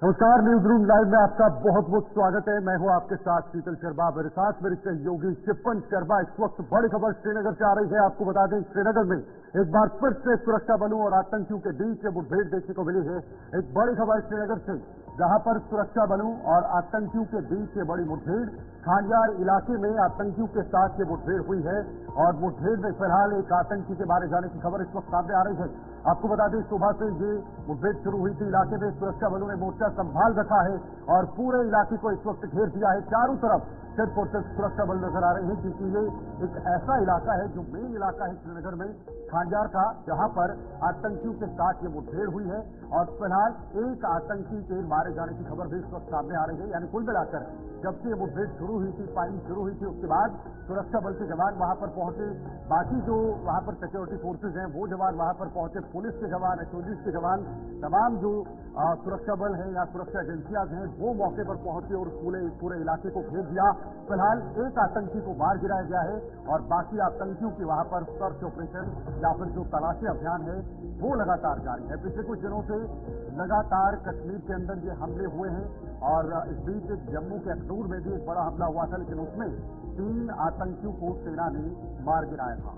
नमस्कार, news room live में आपका बहुत बहुत स्वागत है। मैं हूं आपके साथ शीतल शर्मा। मेरे साथ मेरे सहयोगी शिपन शर्मा। इस वक्त बड़ी खबर श्रीनगर से आ रही है। आपको बता दें, श्रीनगर में एक बार फिर से सुरक्षा बलों और आतंकियों के बीच मुठभेड़ देखने को मिली है। एक बड़ी खबर श्रीनगर से, जहां पर सुरक्षा बलों और आतंकियों के बीच ये बड़ी मुठभेड़, खांडियार इलाके में आतंकियों के साथ ये मुठभेड़ हुई है और मुठभेड़ में फिलहाल एक आतंकी के मारे जाने की खबर इस वक्त सामने आ रही है। आपको बता दें, सुबह से ये मुठभेड़ शुरू हुई थी। इलाके में सुरक्षा बलों ने मोर्चा संभाल रखा है और पूरे इलाके को इस वक्त घेर दिया है। चारों तरफ सिर्फ और सिर्फ सुरक्षा बल नजर आ रहे हैं, क्योंकि ये एक ऐसा इलाका है जो मेन इलाका है श्रीनगर में, खांडियार का, जहां पर आतंकियों के साथ ये मुठभेड़ हुई है और फिलहाल एक आतंकी के मारे जाने की खबर भी इस वक्त सामने आ रही है। यानी कुल मिलाकर जब से ये मुठभेड़ शुरू हुई थी, फायरिंग शुरू हुई थी, उसके बाद सुरक्षा बल के जवान वहां पर पहुंचे, बाकी जो वहां पर सिक्योरिटी फोर्सेज हैं वो जवान वहां पर पहुंचे, पुलिस के जवान, एसओजी के जवान, तमाम जो सुरक्षा बल है या सुरक्षा एजेंसियां हैं वो मौके पर पहुंचे और पूरे इलाके को घेर दिया। फिलहाल एक आतंकी को मार गिराया गया है और बाकी आतंकियों की वहां पर सर्च ऑपरेशन या फिर जो तलाशी अभियान है वो लगातार जारी है। पिछले कुछ दिनों से लगातार कश्मीर के अंदर ये हमले हुए हैं और इस बीच जम्मू के अखनूर में भी एक बड़ा हमला हुआ था, लेकिन उसमें 3 आतंकियों को सेना ने मार गिराया था।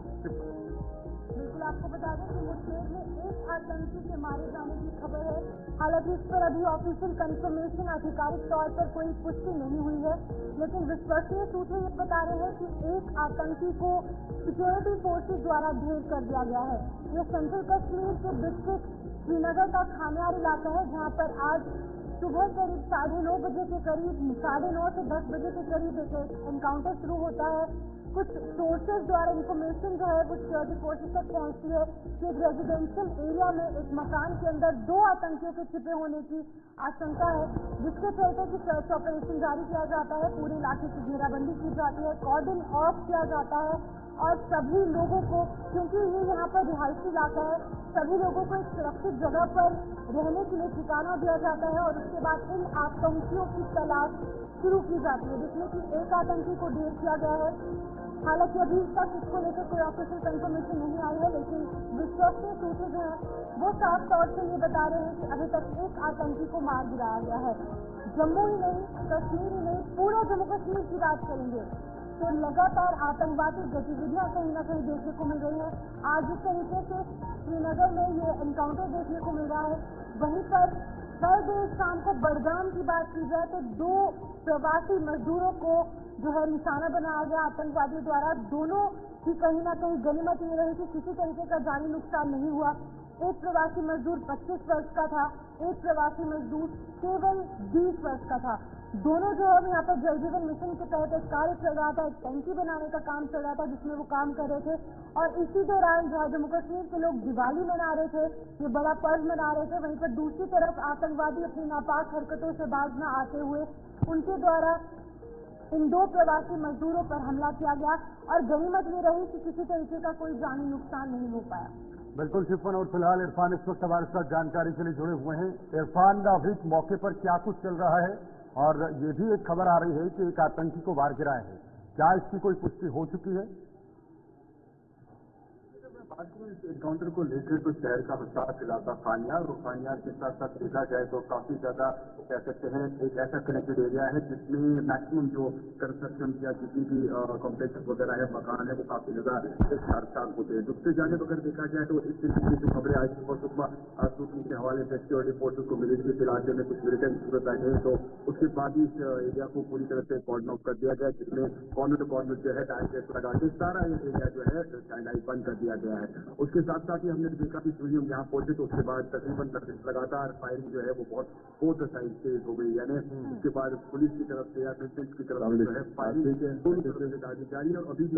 बिल्कुल, आपको बता दें कि मुठभेड़ में एक आतंकी के मारे जाने की खबर है। हालांकि इस पर अभी ऑफिशियल कंफर्मेशन आधिकारिक तौर पर कोई पुष्टि नहीं हुई है, लेकिन विश्वसनीय सूत्र ये बता रहे हैं कि एक आतंकी को सिक्योरिटी फोर्सेज द्वारा ढेर कर दिया गया है। ये सेंट्रल कश्मीर के डिस्ट्रिक्ट श्रीनगर का खांडियार इलाका है, जहाँ पर आज सुबह करीब 9:30 बजे के करीब, 9:30 से 10 बजे के करीब एक एनकाउंटर शुरू होता है। कुछ सोर्सेज द्वारा इंफॉर्मेशन जो है वो सिक्योरिटी फोर्सेज तक पहुंचती है कि एक रेजिडेंशियल एरिया में एक मकान के अंदर 2 आतंकियों के छिपे होने की आशंका है, जिसके चलते कि सर्च ऑपरेशन जारी किया जाता है, पूरे इलाके की घेराबंदी की जाती है, कॉर्डन ऑफ किया जाता है और सभी लोगों को, क्योंकि ये यहाँ पर रिहायशी इलाका है, सभी लोगों को एक सुरक्षित जगह पर रहने के लिए ठिकाना दिया जाता है और उसके बाद इन आतंकियों की तलाश शुरू की जाती है, जिसमें कि एक आतंकी को ढेर किया गया है। हालांकि अभी तक इसको लेकर कोई ऑफिशियल कंफर्मेशन नहीं आई है, लेकिन विश्वसनीय सूत्र जो है वो साफ तौर से ये बता रहे हैं कि अभी तक एक आतंकी को मार गिराया गया है। जम्मू ही नहीं, कश्मीर ही नहीं, पूरे जम्मू कश्मीर की बात करेंगे तो लगातार आतंकवादी गतिविधियां कहीं न कहीं देखने को मिल रही है। आज जिस तरीके से श्रीनगर में ये एनकाउंटर देखने को मिल रहा है, वहीं पर कल देर शाम को बड़गाम की बात की जाए तो 2 प्रवासी मजदूरों को जो है निशाना बनाया गया आतंकवादियों द्वारा। दोनों की कहीं ना कहीं गनीमत ये रही कि किसी तरीके का जानी नुकसान नहीं हुआ। एक प्रवासी मजदूर 25 वर्ष का था, एक प्रवासी मजदूर केवल 20 वर्ष का था। दोनों जो है यहाँ पर जल जीवन मिशन के तहत एक कार्य चल रहा था, एक टंकी बनाने का काम चल रहा था जिसमें वो काम कर रहे थे और इसी दौरान जहाँ जम्मू कश्मीर के लोग दिवाली मना रहे थे, ये बड़ा पर्व मना रहे थे, वहीं पर दूसरी तरफ आतंकवादी अपनी नापाक हरकतों से बाज न आते हुए उनके द्वारा इन 2 प्रवासी मजदूरों पर हमला किया गया और गनीमत ये रही कि किसी तरीके का कोई जानी नुकसान नहीं हो पाया। बिल्कुल शिफन, और फिलहाल इरफान इस वक्त हमारे साथ जानकारी के लिए जुड़े हुए हैं। इरफान, अभी मौके पर क्या कुछ चल रहा है और ये भी एक खबर आ रही है कि एक आतंकी को मार गिराया है, क्या इसकी कोई पुष्टि हो चुकी है? इस एनकाउंटर को लेकर तो शहर का हसास इलाका खांडियार और खांडियार के साथ साथ देखा जाए तो काफी ज्यादा कह सकते हैं एक ऐसा कनेक्टेड एरिया है जिसमें मैक्सिमम जो कंस्ट्रक्शन या जितनी भी कॉम्प्लेक्स वगैरह है, मकान है, वो काफी ज्यादा एक साथ होते हैं। दूसरी जाने अगर देखा जाए तो इस तरीके की जो खबरें आई सुबह सुबह सूचना के हवाले से सिक्योरिटी फोर्सेज को मिली इस इलाके में कुछ मिलिटेंट सूरत बैठे हैं, तो उसके बाद इस एरिया को पूरी तरह से कॉर्डन ऑफ कर दिया गया, जिसमें कॉर्नर टू कॉर्नर जो है टाइम लगा के सारा एरिया जो है सैनिटाइज बंद कर दिया गया है। उसके साथ साथ ही हमने देखा कि जो हम यहाँ पहुंचे तो उसके बाद तकरीबन लगातार फायरिंग जो है वो बहुत साइड तेज हो गई, यानी उसके बाद पुलिस की तरफ से या डिफेंस की तरफ से जो है फायरिंग जारी है और अभी भी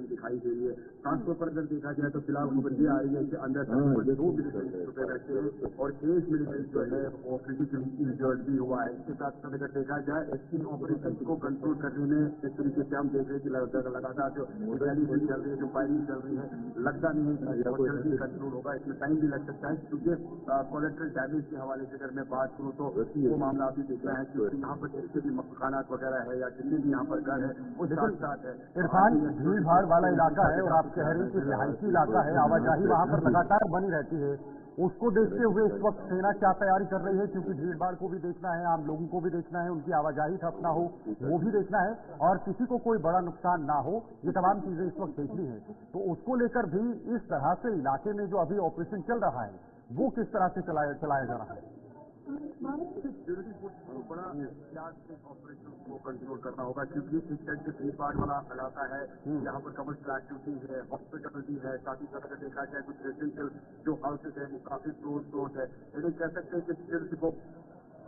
दिखाई दे रही है। खासतौर पर अगर देखा जाए तो फिलहाल खबर ये आ रही है कि अंदर 2 मिलिटेंट रखे हैं और 1 मिलिटेंट जो है वो क्रिटिकली इंजर्ड भी हुआ है। इसके साथ साथ अगर देखा जाए इन ऑपरेशन को कंट्रोल करने में जिस तरीके से हम देख रहे हैं कि लगातार जो रैली चल रही है, जो फायरिंग चल रही है, लगता नहीं है जल्दी कंट्रोल होगा, इसमें टाइम भी लग सकता है, क्योंकि कोलेट्रल डैमेज के हवाले से अगर मैं बात करूँ तो वो मामला अभी देख रहा है कि यहाँ पर जितने भी मकानात वगैरह है या जितने भी यहाँ पर घर है वो साथ है। इरफान, भीड़ भाड़ वाला इलाका है और आप कह रहे हैं कि रिहायशी इलाका है, आवाजाही वहाँ पर लगातार बनी रहती है, उसको देखते हुए इस वक्त सेना क्या तैयारी कर रही है, क्योंकि भीड़ भाड़ को भी देखना है, आम लोगों को भी देखना है, उनकी आवाजाही ठप ना हो वो भी देखना है, और किसी को कोई बड़ा नुकसान ना हो, ये तमाम चीजें इस वक्त देखनी है। तो उसको लेकर भी इस तरह से इलाके में जो अभी ऑपरेशन चल रहा है वो किस तरह से चलाया जा रहा है। सिक्योरिटी फोर्स को बड़ा एहतियात से ऑपरेशन को कंट्रोल करना होगा, क्योंकि इस साइड से भीड़ भाड़ वाला इलाका है, यहाँ पर कमर्शियल एक्टिविटी है, हॉस्पिटलिटी है, काफी तरह से देखा जाए कुछ रेजिडेंशियल जो हाउसेज है वो काफी क्लोज है। लेकिन कह सकते हैं कि सिक्योरिटी को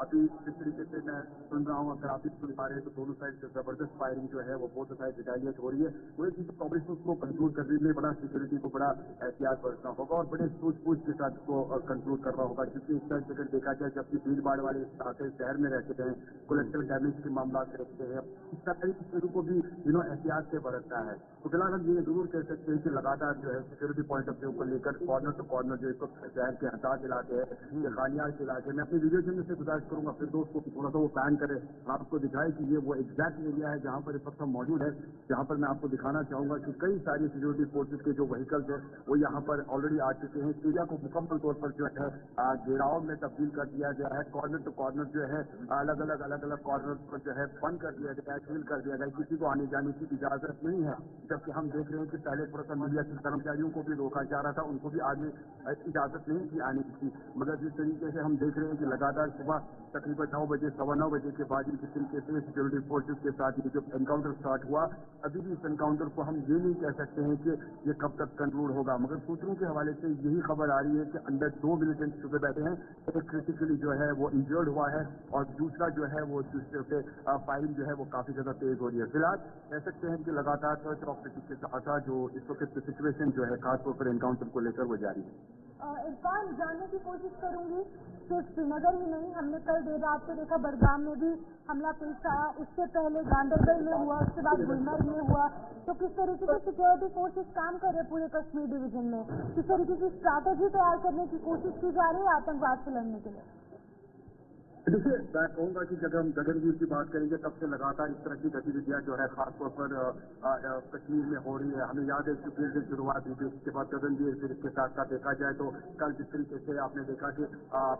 अभी जिस तरीके से मैं सुन रहा हूँ, अगर आप भी सुन पा रहे हैं तो दोनों साइड से जबरदस्त फायरिंग जो है वो बोथ साइड रिटालिएट हो रही है। वो चीज ऑपरेशन को कंट्रोल करने में बड़ा सिक्योरिटी को बड़ा एहतियात बरतना होगा और बड़े सूझबूझ के साथ इसको कंट्रोल करना होगा, क्योंकि इस साइड से अगर देखा जाए जबकि भीड़ भाड़ वाले इलाके शहर में रहते हैं, कोलेक्टर डैमेज के मामला रहते हैं, इस तरह की चीजों को भी एहतियात से बरतना है। तो फिलहाल हम ये जरूर कह सकते हैं कि लगातार जो है सिक्योरिटी पॉइंट ऑफ व्यू को लेकर कॉर्नर टू कॉर्नर जो इस वक्त शहर के हताश इलाके हैं, खानियार के इलाके में अपनी वीडियो चैनल से गुजारिश करूंगा अपने दोस्त को थोड़ा सा वो प्लान करे, आपको दिखाए कि ये वो एग्जैक्ट एरिया है जहां पर इस वक्त हम मौजूद है, जहां पर मैं आपको दिखाना चाहूंगा कि कई सारी सिक्योरिटी फोर्सेज के जो व्हीकल्स है वो यहाँ पर ऑलरेडी आ चुके हैं। एरिया को मुकम्मल तौर पर जो है घेराव में तब्दील कर दिया गया है, कॉर्नर टू कॉर्नर जो है अलग अलग कॉर्नर पर जो है बंद कर दिया गया है, सील कर दिया गया है, किसी को आने जाने की इजाजत नहीं है। जबकि हम देख रहे हैं कि पहले थोड़ा सा मीडिया के कर्मचारियों को भी रोका जा रहा था, उनको भी आगे इजाजत नहीं थी आने की, मगर जिस तरीके से हम देख रहे हैं कि लगातार सुबह तकरीबन 9 बजे 9:15 बजे के बाद जिस तरीके से सिक्योरिटी फोर्सेज के साथ ये जो एनकाउंटर स्टार्ट हुआ, अभी भी इस एनकाउंटर को हम ये नहीं कह सकते हैं कि ये कब तक कंक्लूड होगा, मगर सूत्रों के हवाले से यही खबर आ रही है कि अंदर 2 मिलिटेंट सुबह बैठे हैं, एक क्रिटिकली जो है वो इंजर्ड हुआ है और दूसरा जो है वो दूसरे से फायरिंग जो है वो काफी ज्यादा तेज हो रही है। फिलहाल कह सकते हैं कि लगातार सर्च ऑपरेशन के साथ जो इस वक्त की सिचुएशन जो है खासतौर पर एनकाउंटर को लेकर वो जारी है। इरफान, जानने की कोशिश करूंगी, सिर्फ श्रीनगर ही नहीं, हमने कल देर रात को देखा बड़गाम में भी हमला पेश आया, उससे पहले गांधरबल में हुआ, उसके बाद गुलमर्ग में हुआ। तो किस तरीके से सिक्योरिटी फोर्सेस काम कर रहे पूरे कश्मीर डिवीजन में, किस तरीके की स्ट्रैटेजी तैयार करने की कोशिश की जा रही है आतंकवाद से लड़ने के लिए? देखिए, मैं कहूँगा कि जब हम गगनवीर की बात करेंगे तब से लगातार इस तरह की गतिविधियां जो है खासतौर पर कश्मीर में हो रही है। हमें याद है कि फिर से शुरुआत हुई थी, उसके बाद गगनवीर, फिर इसके साथ साथ देखा जाए तो कल जिस तरीके से आपने देखा कि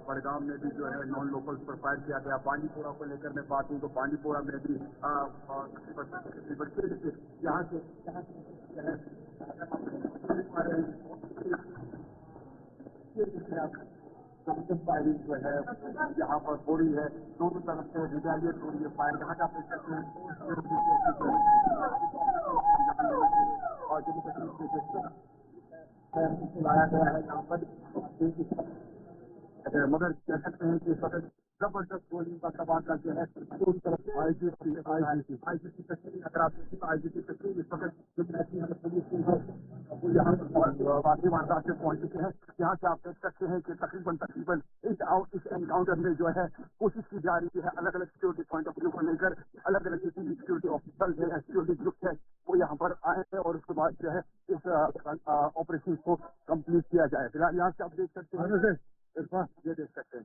बड़गाम में भी जो है नॉन लोकल्स पर फायर किया गया। बांडीपोरा को लेकर मैं बात हूँ तो बांडीपोरा में भी यहाँ से फायरिंग जो है यहाँ पर हो रही है, दोनों तरफ से रिटेलिएट हो रही है फायर। यहाँ का आप देख सकते हैं और जम्मू कश्मीर से लाया गया है यहाँ पर, मगर कह सकते हैं कि इस वक्त जबरदस्त गोली का तबादला जो है उस तरफ आईजीपी कश्मीर, अगर आप देखें तो आईजीपी कश्मीर इस वक्त पुलिस यहाँ वाकई वारदात से पहुंच चुके हैं। यहाँ से आप देख सकते हैं कि तकरीबन इस एनकाउंटर में जो है कोशिश की जा रही है अलग अलग सिक्योरिटी पॉइंट ऑफ व्यू को लेकर, अलग अलग जितनी सिक्योरिटी ऑफिसर्स है, सिक्योरिटी ग्रुप है, वो यहाँ पर आए हैं और उसके बाद जो है इस ऑपरेशन को कंप्लीट किया जाए। फिलहाल यहाँ से आप देख सकते हैं, ये देख सकते हैं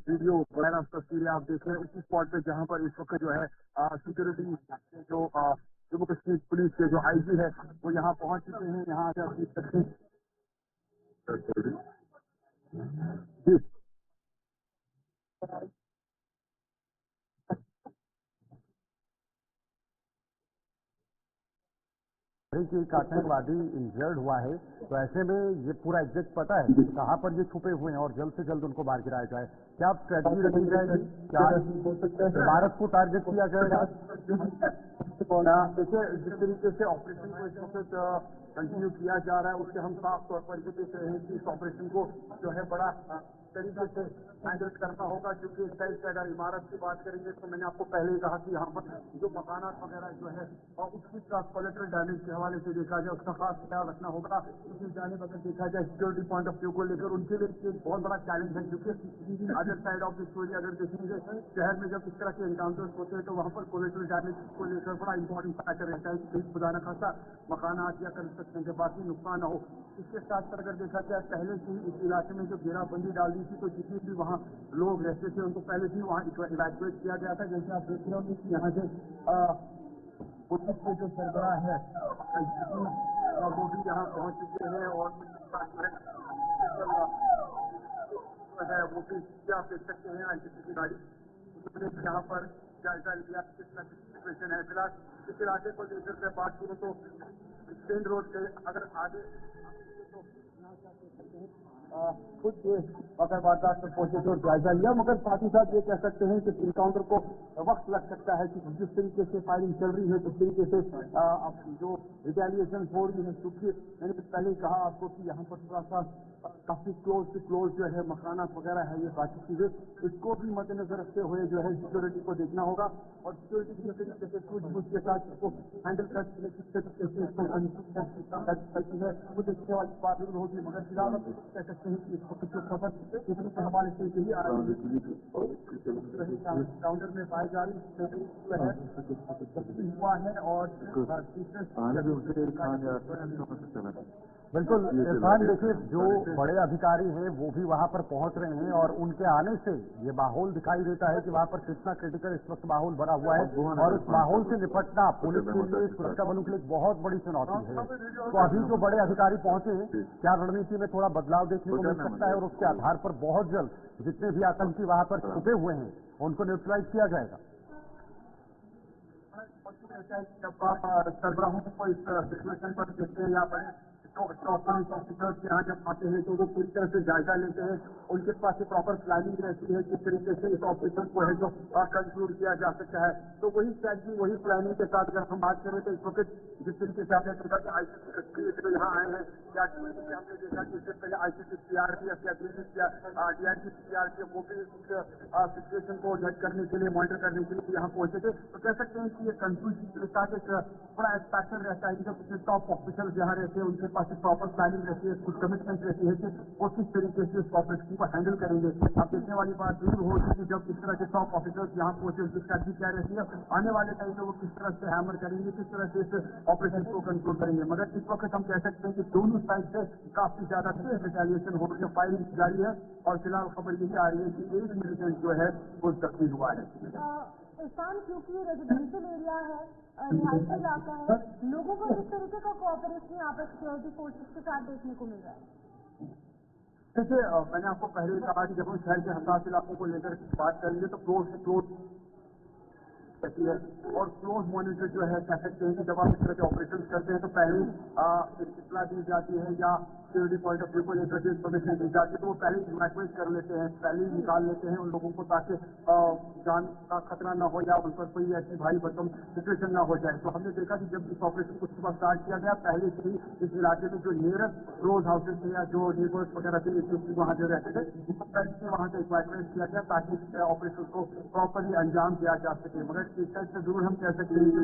वीडियो वगैरह तस्वीरें आप देख रहे हैं उसी स्पॉट पे जहाँ पर इस वक्त जो है सिक्योरिटी जो जम्मू कश्मीर पुलिस के जो आईजी है वो यहाँ पहुंच चुके हैं। यहाँ से आप देख सकते हैं जी कि एक आतंकवादी इंजर्ड हुआ है, तो ऐसे में ये पूरा एग्जैक्ट पता है कहाँ पर ये छुपे हुए हैं और जल्द से जल्द उनको मार गिराया जाए। क्या स्ट्रेटजी रखी जाएगी, क्या भारत को टारगेट किया जाएगा? देखिए, जिस तरीके से ऑपरेशन को इस वक्त कंटिन्यू किया जा रहा है उससे हम साफ तौर पर ये देख रहे हैं कि इस ऑपरेशन को जो है बड़ा तरीके से हैंडल करना होगा, क्योंकि इस टाइप से अगर इमारत की बात करेंगे तो मैंने आपको पहले ही कहा कि यहाँ पर जो मकानात वगैरह जो है और उसकी कोलेटरल डैमेज के हवाले से देखा जाए उसका खास ख्याल रखना होगा। उसकी जानिब अगर देखा जाए सिक्योरिटी पॉइंट ऑफ व्यू को लेकर उनके लिए एक बहुत बड़ा चैलेंज है, क्योंकि other side of the story अगर देखेंगे शहर में जब इस तरह के एनकाउंटर्स होते हैं तो वहाँ पर कोलेटरल डैमेज को लेकर बड़ा इंपॉर्टेंट फैक्टर रहता है कि खुदा न खासा मकानात या कंस्ट्रक्शन के बाकी नुकसान न हो। इसके साथ साथ अगर देखा जाए पहले से इस इलाके में जो घेराबंदी डाल दी थी तो जितने भी वहाँ लोग रहते थे उनको पहले से वहाँ इवैक्यूएट किया गया था। जैसे आप देख रहे होंगे कि यहाँ से पुलिस के जो सरबराह है वो भी यहाँ पहुँच चुके हैं और है वो भी क्या आप देख सकते हैं आईसीसी की गाड़ी उसने यहाँ पर जायजा लिया किस तरह की सिचुएशन है। फिलहाल इस इलाके को लेकर से बात करूँ तो मेन रोड से अगर आगे तो खुद अगर वारदात में पहुंचे तो जायजा लिया, मगर साथ ही साथ ये कह सकते हैं कि इनकाउंटर को वक्त लग सकता है कि जिस तरीके से फायरिंग चल रही है जिस तरीके से जो रिटेलिएशन हो रही है, क्योंकि मैंने पहले ही कहा आपको कि यहाँ पर थोड़ा सा काफी क्लोज टू क्लोज जो है मकाना वगैरह है, ये बाकी चीजें इसको भी मद्देनजर रखते हुए जो है सिक्योरिटी को देखना होगा और सिक्योरिटी की तरीके से सूझबूझ के साथ इसको हैंडल करते है वो देखने वाली बात जरूर होगी, मगर फिलहाल कह सकते हैं कि इसको कुछ खबर किसी के हवाले से यही आ रही है काउंटर में पाई जा रही हुआ है और बिल्कुल इरफान, देखिए जो बड़े अधिकारी हैं वो भी वहां पर पहुंच रहे हैं और उनके आने से ये माहौल दिखाई देता है कि वहां पर कितना क्रिटिकल इस वक्त माहौल बना हुआ है और इस माहौल से निपटना पुलिस के लिए, सुरक्षा बलों के लिए बहुत बड़ी चुनौती है। तो अभी जो बड़े अधिकारी पहुंचे हैं, क्या रणनीति में थोड़ा बदलाव देखने को मिल सकता है और उसके आधार पर बहुत जल्द जितने भी आतंकी वहां पर छुपे हुए हैं उनको न्यूट्रलाइज किया जाएगा? जब आप सरबराहों को इस सिचुएशन पर देखते हैं यहाँ पर ऑफिसर्स यहाँ जब आते हैं तो वो पूरी तरह से जायजा लेते हैं, उनके पास ये प्रॉपर प्लानिंग रहती है किस तरीके से इस ऑपरेशन को है जो कंक्लूड किया जा सकता है। तो वही स्ट्रैटेजी वही प्लानिंग के साथ अगर हम बात करें तो इस वक्त जिस तरीके से आपने देखा कि आईसीसी जो यहाँ आए हैं या हमने देखा कि इससे पहले आईसीसी सीआरपीएफ या डीआरजी सीआरपीएफ वो भी सिचुएशन को जज करने के लिए मॉनिटर करने के लिए यहाँ पहुंचे थे। तो कह सकते हैं कि ये कंफ्यूजन के साथ एक बड़ा एक्सपेक्टर रहता है कि जब टॉप ऑफिसर्स यहाँ रहते हैं उनके पास प्रॉपर प्लानिंग रहती है, कुछ कमिटमेंट रहती है कि वो किस तरीके से इस ऑपरेशन को हैंडल करेंगे। अब देखने वाली बात जरूर होगी कि जब इस तरह के टॉप ऑफिसर्स यहाँ पहुंचे उनकी स्ट्रैटेजी क्या रहती है, आने वाले टाइम में वो किस तरह से हैमर करेंगे, किस तरह से इस ऑपरेशन को कंट्रोल करेंगे। मगर इस वक्त हम कह सकते हैं कि दोनों साइड से काफी ज्यादा रिटेलिएशन हो रही है, फायरिंग जारी है और फिलहाल खबर यही आ रही है कि एक मिलिटेंट जो है वो जख्मी हुआ है। इरफान, क्योंकि रेजिडेंशियल एरिया है, रिहायशी इलाका है, लोगों को इस तरीके का कोऑपरेशन यहाँ पर सिक्योरिटी फोर्सेस के साथ देखने को मिल रहा है। देखिए, मैंने आपको पहले ही कहा कि जब हम शहर के हसास इलाकों को लेकर बात करेंगे तो क्लोज से क्लोज रहती है और क्लोज मॉनिटर जो है कह सकते हैं कि जब आप इस तरह के ऑपरेशन करते हैं तो पहले इतला दी जाती है या सिक्योरिटी पॉइंट ऑफ व्यू को लेकर जो इन्फॉर्मेशन दी जाती है तो वो पहले इवैक्यूएट कर लेते हैं, पहले ही निकाल लेते हैं उन लोगों को ताकि जान का खतरा न हो या उन पर कोई ऐसी भारी भरकम सिचुएशन न हो जाए। तो हमने देखा कि जब इस ऑपरेशन को सुबह स्टार्ट किया गया पहले से ही इस इलाके में जो नियरेस्ट क्लोज हाउसेज थे या जो नेबर्स वगैरह थे वहाँ जो रहते थे वहाँ से इवैक्यूएट किया गया ताकि इस ऑपरेशन को प्रॉपरली अंजाम दिया जा सके। मगर इस साइड से जरूर हम कह सकते हैं कि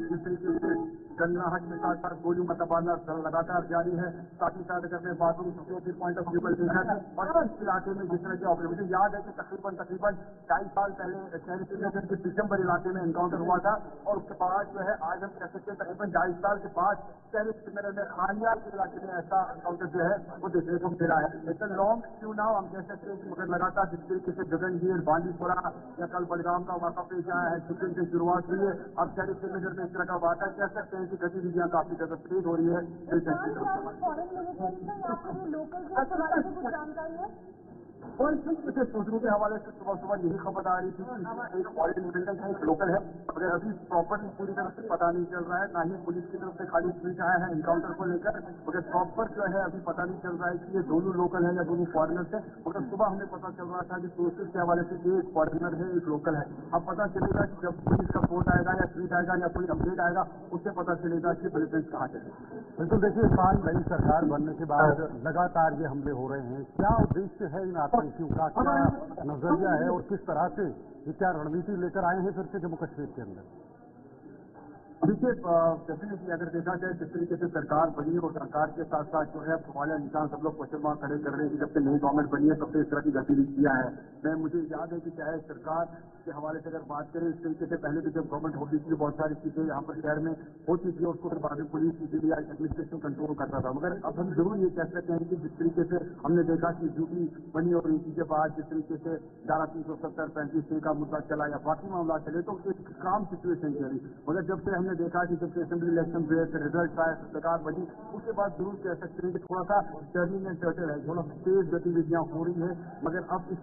जिस तरीके से गंगनाहट के साथ साथ गोलियों का तबादला लगातार जारी है, साथ ही साथ अगर मैं बात करूँ सिक्योरिटी पॉइंट ऑफ व्यू पर देखा है और इस इलाके में जिस तरह के ऑपरेशन, मुझे याद है कि तकरीबन 2.5 साल पहले शहरी श्रीनगर के दिसंबर इलाके में एनकाउंटर हुआ था और उसके बाद जो है आज हम कह सकते हैं तकरीबन 2.5 साल के बाद शहरी श्रीनगर में खानियाल के इलाके में ऐसा एनकाउंटर जो है वो देखने को मिला है। इतना लॉन्ग क्यों ना हम कह सकते हैं कि मगर लगातार जिस तरीके से गगनगीर, बांदीपुरा या कल बड़गाम का वाक़ा पेश आया है, शूटिंग की शुरुआत हुई है, अब शहरी श्रीनगर में इस तरह का वाक़ा कह सकते हैं कि गतिविधियां काफी ज्यादा तेज हो रही है। और इस सूत्रों के हवाले से सुबह सुबह यही खबर आ रही थी कि एक फॉरेन मिलिटेंट है, एक लोकल है, मगर अभी प्रॉपर पूरी तरह से पता नहीं चल रहा है, ना ही पुलिस की तरफ से खाली ट्वीट आया है एनकाउंटर को लेकर, मगर प्रॉपर जो है अभी पता नहीं चल रहा है कि ये दोनों लोकल है या दोनों फॉरेनर्स है। मगर सुबह हमें पता चल रहा था कि सोर्सेज के हवाले से एक फॉरेनर है एक लोकल है। अब पता चलेगा कि जब पुलिस का फोन आएगा या ट्वीट आएगा या कोई अपडेट आएगा उससे पता चलेगा कि मिलिटेंट कहाँ चले। बिल्कुल, देखिए इरफान, नई सरकार बनने के बाद लगातार ये हमले हो रहे हैं, क्या उद्देश्य है इन आतंकियों का, क्या नजरिया है और किस तरह से ये क्या रणनीति लेकर आए हैं फिर से जम्मू कश्मीर के अंदर? देखिए, डेफिनेटली अगर देखा जाए जिस तरीके से सरकार बनी और सरकार के साथ साथ जो है वाले निशान सब लोग क्वेश्चन खड़े कर रहे हैं कि जब से नई गवर्नमेंट बनी है तब से इस तरह की गतिविधियां हैं। मुझे याद है कि चाहे सरकार के हवाले से अगर बात करें इस तरीके से पहले भी जब गवर्नमेंट होती थी बहुत सारी चीजें यहाँ पर शहर में होती थी उसको फिर बाद में पुलिस की एडमिनिस्ट्रेशन कंट्रोल करता था। मगर अब हम जरूर ये कह सकते हैं कि जिस तरीके से हमने देखा कि ड्यूटी बनी और इसी के बाद जिस तरीके से 11/370 35 का मुद्दा चला या बाकी मामला चले तो एक काम सिचुएशन चली, मगर जब से हमने देखा कि जब असेंबली इलेक्शन हुए रिजल्ट आए, सरकार बनी, उसके बाद जरूर कह सकते हैं कि थोड़ा सा टर्निंग एंड टर्टल है, थोड़ा तेज गतिविधियां हो रही है। मगर अब इस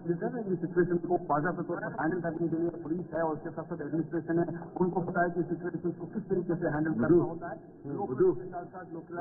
सिचुएशन को बाजाबते तौर पर हैंडल करने के लिए पुलिस है और उसके साथ साथ एडमिनिस्ट्रेशन है, उनको पता है कि सिचुएशन को किस तरीके से हैंडल करना होता है। लोकल के साथ साथ लोकल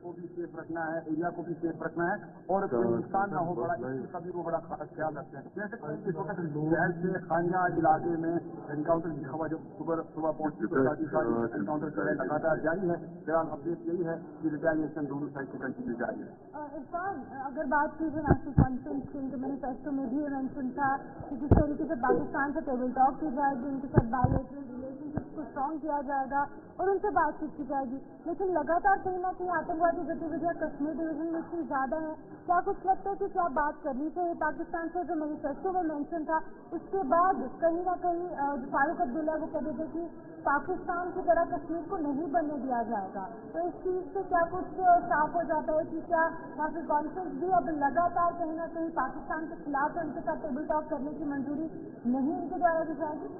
को भी सेफ रखना है, एरिया को भी सेफ रखना है और कोई नुकसान ना हो बड़ा, इसका भी वो बड़ा खास ख्याल रखते हैं। जैसे इस वक्त शहर से खानिया इलाके में एनकाउंटर की खबर जब सुबह पहुंची तो एनकाउंटर जो है लगातार जारी है। फिलहाल अपडेट यही है कि रिटेलिएशन दोनों साइड से कंटिन्यू जारी है। इरफान, अगर बात की जाए नेशनल कॉन्फ्रेंस की, उनके मैनिफेस्टो में भी ये मेंशन था कि जिस तरीके से पाकिस्तान से टेबल टॉक की जाएगी, उनके साथ बायलैटरल रिलेशनशिप को स्ट्रॉन्ग किया जाएगा और उनसे बातचीत की जाएगी, लेकिन लगातार कहीं ना कहीं आतंकवादी गतिविधियां कश्मीर डिवीजन में इतनी ज्यादा है। क्या कुछ लगता है कि क्या बात करनी चाहिए पाकिस्तान से? जो मैनिफेस्टो में मेंशन था उसके बाद कहीं ना कहीं जो फारूक अब्दुल्ला वो कहते थे कि पाकिस्तान की तरह कश्मीर को नहीं बनने दिया जाएगा, तो इस चीज से क्या कुछ साफ हो जाता है कि क्या नेशनल कॉन्फ्रेंस भी अब लगातार कहीं ना कहीं पाकिस्तान के खिलाफ उनके साथ टेबल टॉक करने की मंजूरी नहीं उनके द्वारा दी जाएगी?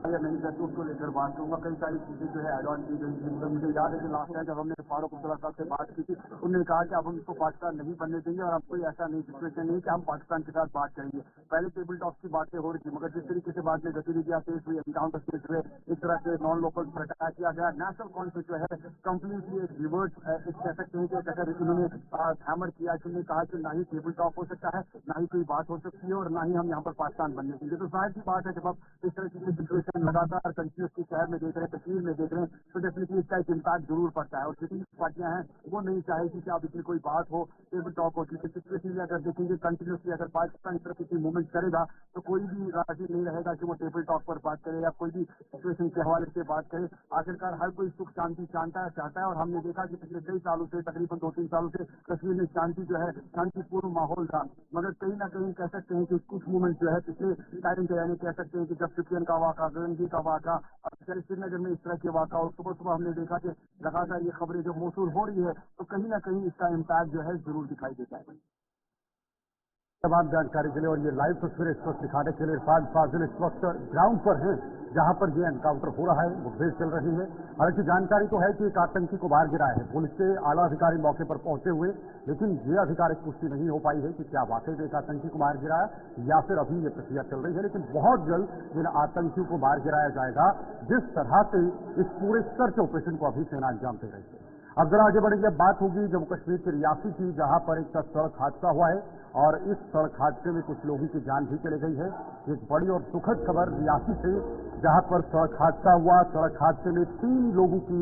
मैनिफेस्टो को लेकर बात करूंगा, कई सारी चीजें जो है एड ऑन की गई थी। मुझे याद है कि लास्ट टाइम जब हमने फारूक अब्दुल्ला साहब से बात की थी, उन्होंने कहा कि अब हम इसको पाकिस्तान नहीं बनने देंगे और अब कोई ऐसा नहीं सिचुएशन नहीं कि हम पाकिस्तान के साथ बात करेंगे। पहले टेबल टॉप की बातें हो रही थी, मगर जिस तरीके से बाद में गतिविधियां तेज हुई, एनकाउंटर तेज हुए, इस तरह के नॉन लोकल पर अटैक किया गया, नेशनल कॉन्फ्रेंस जो है कम्प्लीटली एक रिवर्स कह सकते हैं कि अगर उन्होंने हैमर किया कि उन्होंने कहा कि ना ही टेबल टॉप हो सकता है, ना ही कोई बात हो सकती है और ना ही हम यहाँ पर पाकिस्तान बनने देंगे। तो जाहिर सी बात है जब आप इस तरह की सिचुएशन लगातार की शहर में देख रहे हैं, कश्मीर में देख रहे हैं, तो डेफिनेटली इसका एक इम्पैक्ट जरूर पड़ता है। और जितनी पार्टियां हैं वो नहीं चाहेगी कि आप इसमें कोई बात हो, टेबल टॉक हो, क्योंकि सिचुएशन में अगर देखेंगे कंटिन्यूसली अगर पाकिस्तान की तरफ किसी मूवमेंट करेगा तो कोई भी राजी नहीं रहेगा कि वो टेबल टॉक पर बात करे या कोई भी सिचुएशन के हवाले से बात करे। आखिरकार हर कोई सुख शांति चाहता है और हमने देखा कि पिछले कई सालों से, तकरीबन 2-3 सालों से कश्मीर में शांति जो है, शांतिपूर्ण माहौल था। मगर कहीं ना कहीं कह सकते हैं कि कुछ मूवमेंट जो है पिछले टाइम के यानी कह सकते हैं कि जब शुपियन का वाक़ा, गंजी का वाक़ा, श्रीनगर में इस तरह के वाक़ा और सुबह हमने देखा कि लगातार ये खबरें जो मौसूल हो रही है, तो कहीं ना कहीं इसका इम्पैक्ट जो है जरूर दिखाई देता है। तमाम जानकारी के लिए और ये लाइव तस्वीरें इस वक्त दिखाने के लिए इरफान फाजिल इस वक्त ग्राउंड पर हैं, जहां पर ये एनकाउंटर हो रहा है, मुठभेड़ चल रही है। हालांकि जानकारी तो है कि एक आतंकी को मार गिराया है, पुलिस के आला अधिकारी मौके पर पहुंचे हुए, लेकिन ये आधिकारिक पुष्टि नहीं हो पाई है कि क्या वाकई में एक आतंकी को मार गिराया या फिर अभी ये प्रक्रिया चल रही है। लेकिन बहुत जल्द इन आतंकियों को मार गिराया जाएगा, जिस तरह से इस पूरे सर्च ऑपरेशन को अभी सेना अंजाम दे रही है। अब जरा आगे बढ़ेंगे, बात होगी जम्मू कश्मीर के रियासी की, जहां पर एक सड़क हादसा हुआ है और इस सड़क हादसे में कुछ लोगों की जान भी चली गई है। एक बड़ी और दुखद खबर रियासी से, जहां पर सड़क हादसा हुआ। सड़क हादसे में 3 लोगों की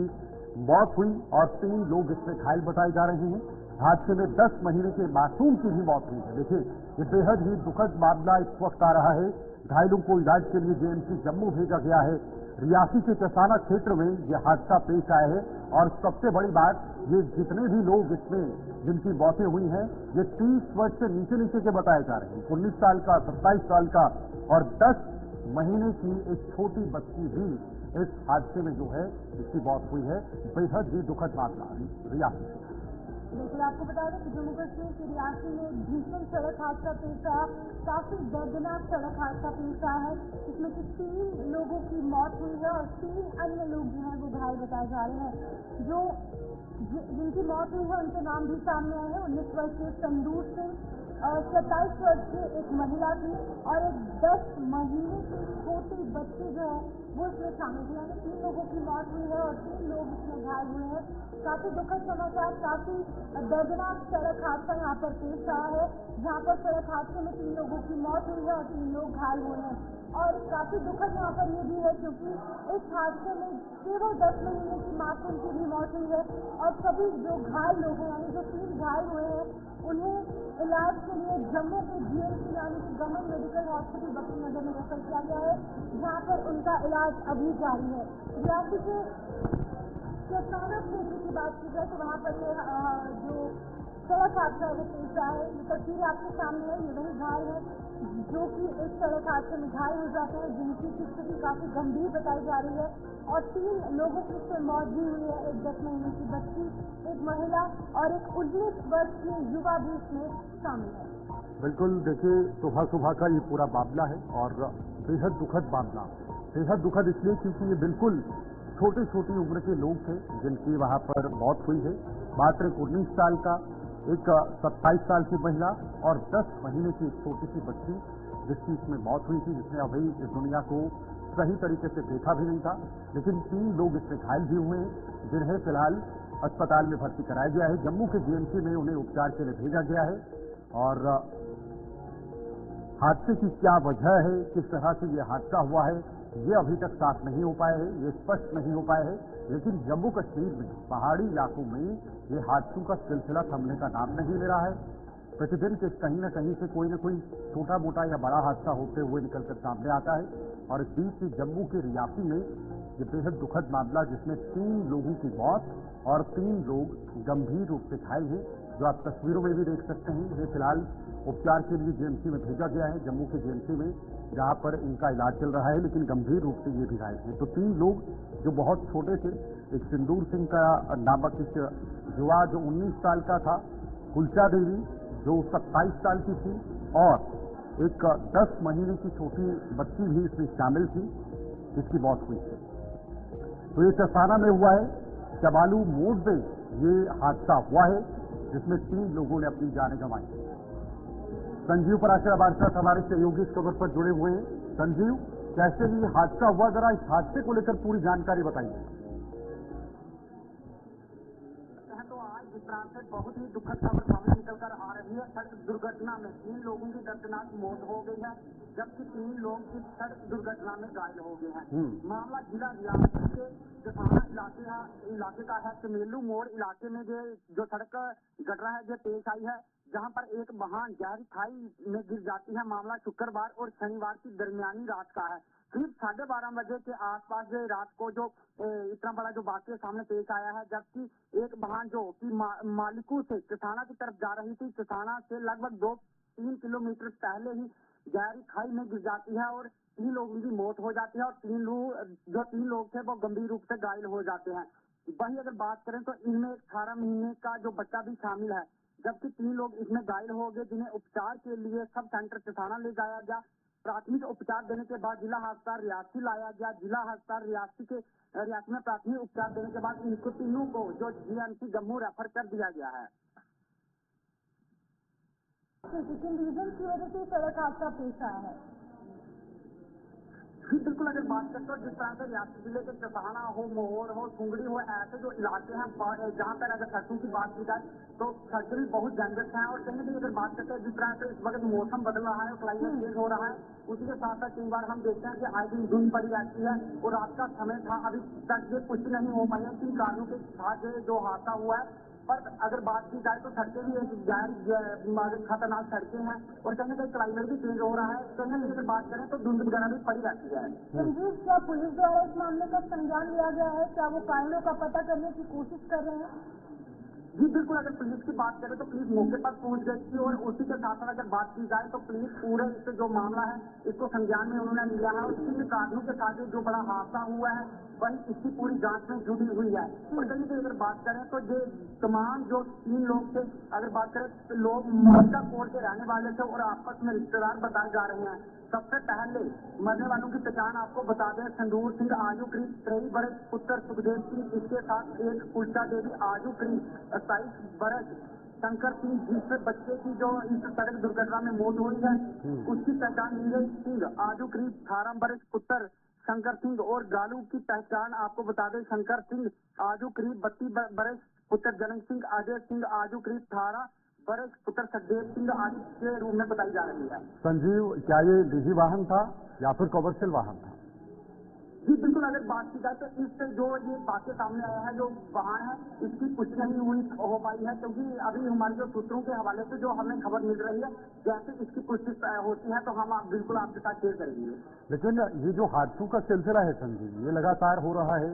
मौत हुई और 3 लोग इसमें घायल बताए जा रहे हैं। हादसे में 10 महीने के मासूम की भी मौत हुई है। देखिए, ये बेहद ही दुखद मामला इस वक्त आ रहा है। घायलों को इलाज के लिए जेएमसी जम्मू भेजा गया है। रियासी के चसाना क्षेत्र में यह हादसा पेश आया है और सबसे बड़ी बात, ये जितने भी लोग इसमें जिनकी मौतें हुई हैं, ये 30 वर्ष से नीचे के बताए जा रहे हैं। 19 साल का, 27 साल का और 10 महीने की एक छोटी बच्ची भी इस हादसे में जो है इसकी मौत हुई है। बेहद ही दुखद मामला रियासी। बिल्कुल, आपको बता दें कि जम्मू कश्मीर के रियासी में भीषण सड़क हादसा पेश आया, काफी दर्दनाक सड़क हादसा पेश आया है। इसमें से 3 लोगों की मौत हुई है और 3 अन्य लोग जो हैं वो घायल बताए जा रहे हैं। जो जिनकी मौत हुई है उनके नाम भी सामने आए हैं। 19 वर्षीय संदूर सिंह, 27 वर्षीय एक महिला थी और एक 10 महीने की छोटी बच्ची जो है वो इसमें शामिल थी। यानी 3 लोगों की मौत हुई है और 3 लोग इसमें घायल हुए हैं। काफी दुखद समाचार, काफी दर्दनाक सड़क हादसा यहाँ पर पेश आया है, जहाँ पर सड़क हादसे में 3 लोगों की मौत हुई है और 3 लोग घायल हुए हैं। और काफी दुखद यहाँ पर ये भी है क्योंकि इस हादसे में केवल 10 महीने की मासूम की भी मौत हुई है और सभी जो घायल लोग हैं, यानी जो 3 घायल हुए हैं, उन्हें इलाज के लिए जम्मू के जीएमसी यानी कि गवर्नमेंट मेडिकल हॉस्पिटल बख्शीनगर में रेफर किया गया है, जहाँ पर उनका इलाज अभी जारी है। रियासी के चसाना क्षेत्र की बात की जाए तो वहाँ पर जो सड़क हादसा वो पेश आया है। ये तस्वीर आपके सामने है, ये वही घायल है जो कि इस सड़क हादसे में घायल हो जाते हैं, जिनकी स्थिति काफी गंभीर बताई जा रही है और 3 लोगों की इसमें मौत भी हुई है। एक 10 महीने की बच्ची, एक महिला और एक 19 वर्ष की युवा भी इसमें शामिल है। बिल्कुल, देखिए सुबह का ये पूरा मामला है और बेहद दुखद मामला। बेहद दुखद इसलिए क्योंकि ये बिल्कुल छोटी छोटी उम्र के लोग थे जिनकी वहां पर मौत हुई है। मात्र 19 साल का, एक 27 साल की महिला और 10 महीने की एक छोटी सी बच्ची जिसकी इसमें मौत हुई थी, जिसने अभी इस दुनिया को सही तरीके से देखा भी नहीं था। लेकिन 3 लोग इसमें घायल भी हुए हैं जिन्हें फिलहाल अस्पताल में भर्ती कराया गया है। जम्मू के जीएमसी में उन्हें उपचार के लिए भेजा गया है और हादसे की क्या वजह है, किस तरह से ये हादसा हुआ है, ये अभी तक साफ नहीं हो पाए हैं, ये स्पष्ट नहीं हो पाए हैं। लेकिन जम्मू कश्मीर में पहाड़ी इलाकों में ये हादसों का सिलसिला थमने का नाम नहीं ले रहा है। प्रतिदिन के कहीं न कहीं से कोई न कोई छोटा मोटा या बड़ा हादसा होते हुए निकलकर सामने आता है। और इस बीच जम्मू के रियासी में ये बेहद दुखद मामला जिसमें 3 लोगों की मौत और 3 लोग गंभीर रूप से घायल हैं, जो आप तस्वीरों में भी देख सकते हैं। ये फिलहाल उपचार के लिए जीएमसी में भेजा गया है, जम्मू के जीएमसी में, जहां पर इनका इलाज चल रहा है। लेकिन गंभीर रूप से ये भी घायल हैं। तो 3 लोग जो बहुत छोटे थे, एक सिंदूर सिंह का नामक एक युवा जो 19 साल का था, कुलचा देवी जो 27 साल की थी और एक 10 महीने की छोटी बच्ची भी इसमें शामिल थी जिसकी मौत हुई थी। तो ये चसाना में हुआ है, चबालू मोड़ में ये हादसा हुआ है जिसमें 3 लोगों ने अपनी जानें गंवाई। संजीव पराशर हमारे साथ हमारे सहयोगी इस खबर पर जुड़े हुए हैं। संजीव, कैसे ये हादसा हुआ, जरा इस हादसे को लेकर पूरी जानकारी बताइए। तो आज जिस तरह से बहुत ही दुखद खबर सामने निकलकर आ रही है, सड़क दुर्घटना में 3 लोगों की दर्दनाक मौत हो गई है, जबकि 3 लोग इस सड़क दुर्घटना में घायल हो गए हैं। मामला जिला रियासी के जसाना इलाके का है। चमेलू मोड़ इलाके में जो सड़क घटना है जो पेश आई है, जहां पर एक वाहन गहरी खाई में गिर जाती है। मामला शुक्रवार और शनिवार की दरमियानी रात का है। करीब 12:30 बजे के आसपास रात को जो इतना बड़ा जो वाकया सामने पेश आया है, जबकि एक वाहन जो कि मालिकू से चसाना की तरफ जा रही थी, चसाना से लगभग 2-3 किलोमीटर पहले ही गहरी खाई में गिर जाती है और 3 लोगों की मौत हो जाती है और 3 लोग थे वो गंभीर रूप से घायल हो जाते हैं। वहीं अगर बात करें तो इनमें 18 महीने का जो बच्चा भी शामिल है, जबकि 3 लोग इसमें घायल हो गए जिन्हें उपचार के लिए सब सेंटर चसाना ले जाया गया। प्राथमिक उपचार देने के बाद जिला अस्पताल रियासी लाया गया। जिला अस्पताल रियासी में प्राथमिक उपचार देने के बाद इनको तीनों को जो जीएमसी जम्मू रेफर कर दिया गया है। किन रीजन की वजह से सड़क हादसा पेश आया है? बिल्कुल, अगर बात करें तो जिस तरह से रियासी जिले के चसाना हो, मोहर हो, सुंगड़ी हो, ऐसे जो इलाके हैं जहाँ पर अगर सड़कों की बात की जाए तो सड़कें भी बहुत डेंजरस हैं। और कहीं ना कहीं अगर बात करते हैं जिस तरह से इस वक्त मौसम बदल रहा है, क्लाइमेट चेंज हो रहा है, उसी के साथ साथ कई बार हम देखते हैं कि आए दिन धुंध पड़ी रहती है और रात का समय था। अभी तक ये पुष्टि नहीं हो पाई है किन कारणों के साथ जो हादसा हुआ है। पर अगर बात की जाए तो सड़कें भी एक गैर खतरनाक सड़कें हैं और कहीं ना कहीं क्लाइमेट भी चेंज हो रहा है। कहीं ना कहीं अगर बात करें तो धुंध वगैरह भी पड़ी रहती है। संजीव, क्या पुलिस द्वारा इस मामले का संज्ञान लिया गया है? क्या वो कारणों का पता करने की कोशिश कर रहे हैं? जी बिल्कुल, अगर पुलिस की बात करें तो पुलिस मौके पर पहुंच गई थी और उसी के साथ साथ अगर बात की जाए तो पुलिस पूरे इस जो मामला है इसको संज्ञान में उन्होंने लिया है और किन कारणों के साथ जो बड़ा हादसा हुआ है वही इसकी पूरी जांच में जुड़ी हुई है। और कहीं की अगर बात करें तो ये तमाम जो 3 लोग थे, अगर बात करें तो लोग मरदा कोट के रहने वाले थे और आपस में रिश्तेदार बताए जा रहे हैं। सबसे पहले मरने वालों की पहचान आपको बता दें, संदूर सिंह आजू करीब 23 बरस, पुत्र सुखदेव सिंह, इसके साथ एक कुलचा देवी आजू करीब 27 बरस, शंकर सिंह जिस बच्चे की जो इस सड़क दुर्घटना में मौत हुई है उसकी पहचान नीरज सिंह आजू करीब 18 बरस, पुत्र शंकर सिंह, और गालू की पहचान आपको बता दें, शंकर सिंह आजू करीब 32 बरस, पुत्र जनक सिंह, अजय सिंह आजू करीब 18 बरस, पुत्र सखदेव सिंह आदि के रूप में बताई जा रही है। संजीव, क्या ये निजी वाहन था या फिर कमर्शियल वाहन था? जी बिल्कुल, अगर बात की जाए तो इससे जो ये बातें सामने आया है, जो वाहन है इसकी पुष्टि नहीं हो पाई है, क्योंकि अभी हमारे जो सूत्रों के हवाले से जो हमें खबर मिल रही है, जैसे इसकी पुष्टि होती है तो हम बिल्कुल आपके साथ शेयर करेंगे। लेकिन ये जो हादसों का सिलसिला है संजीव, ये लगातार हो रहा है,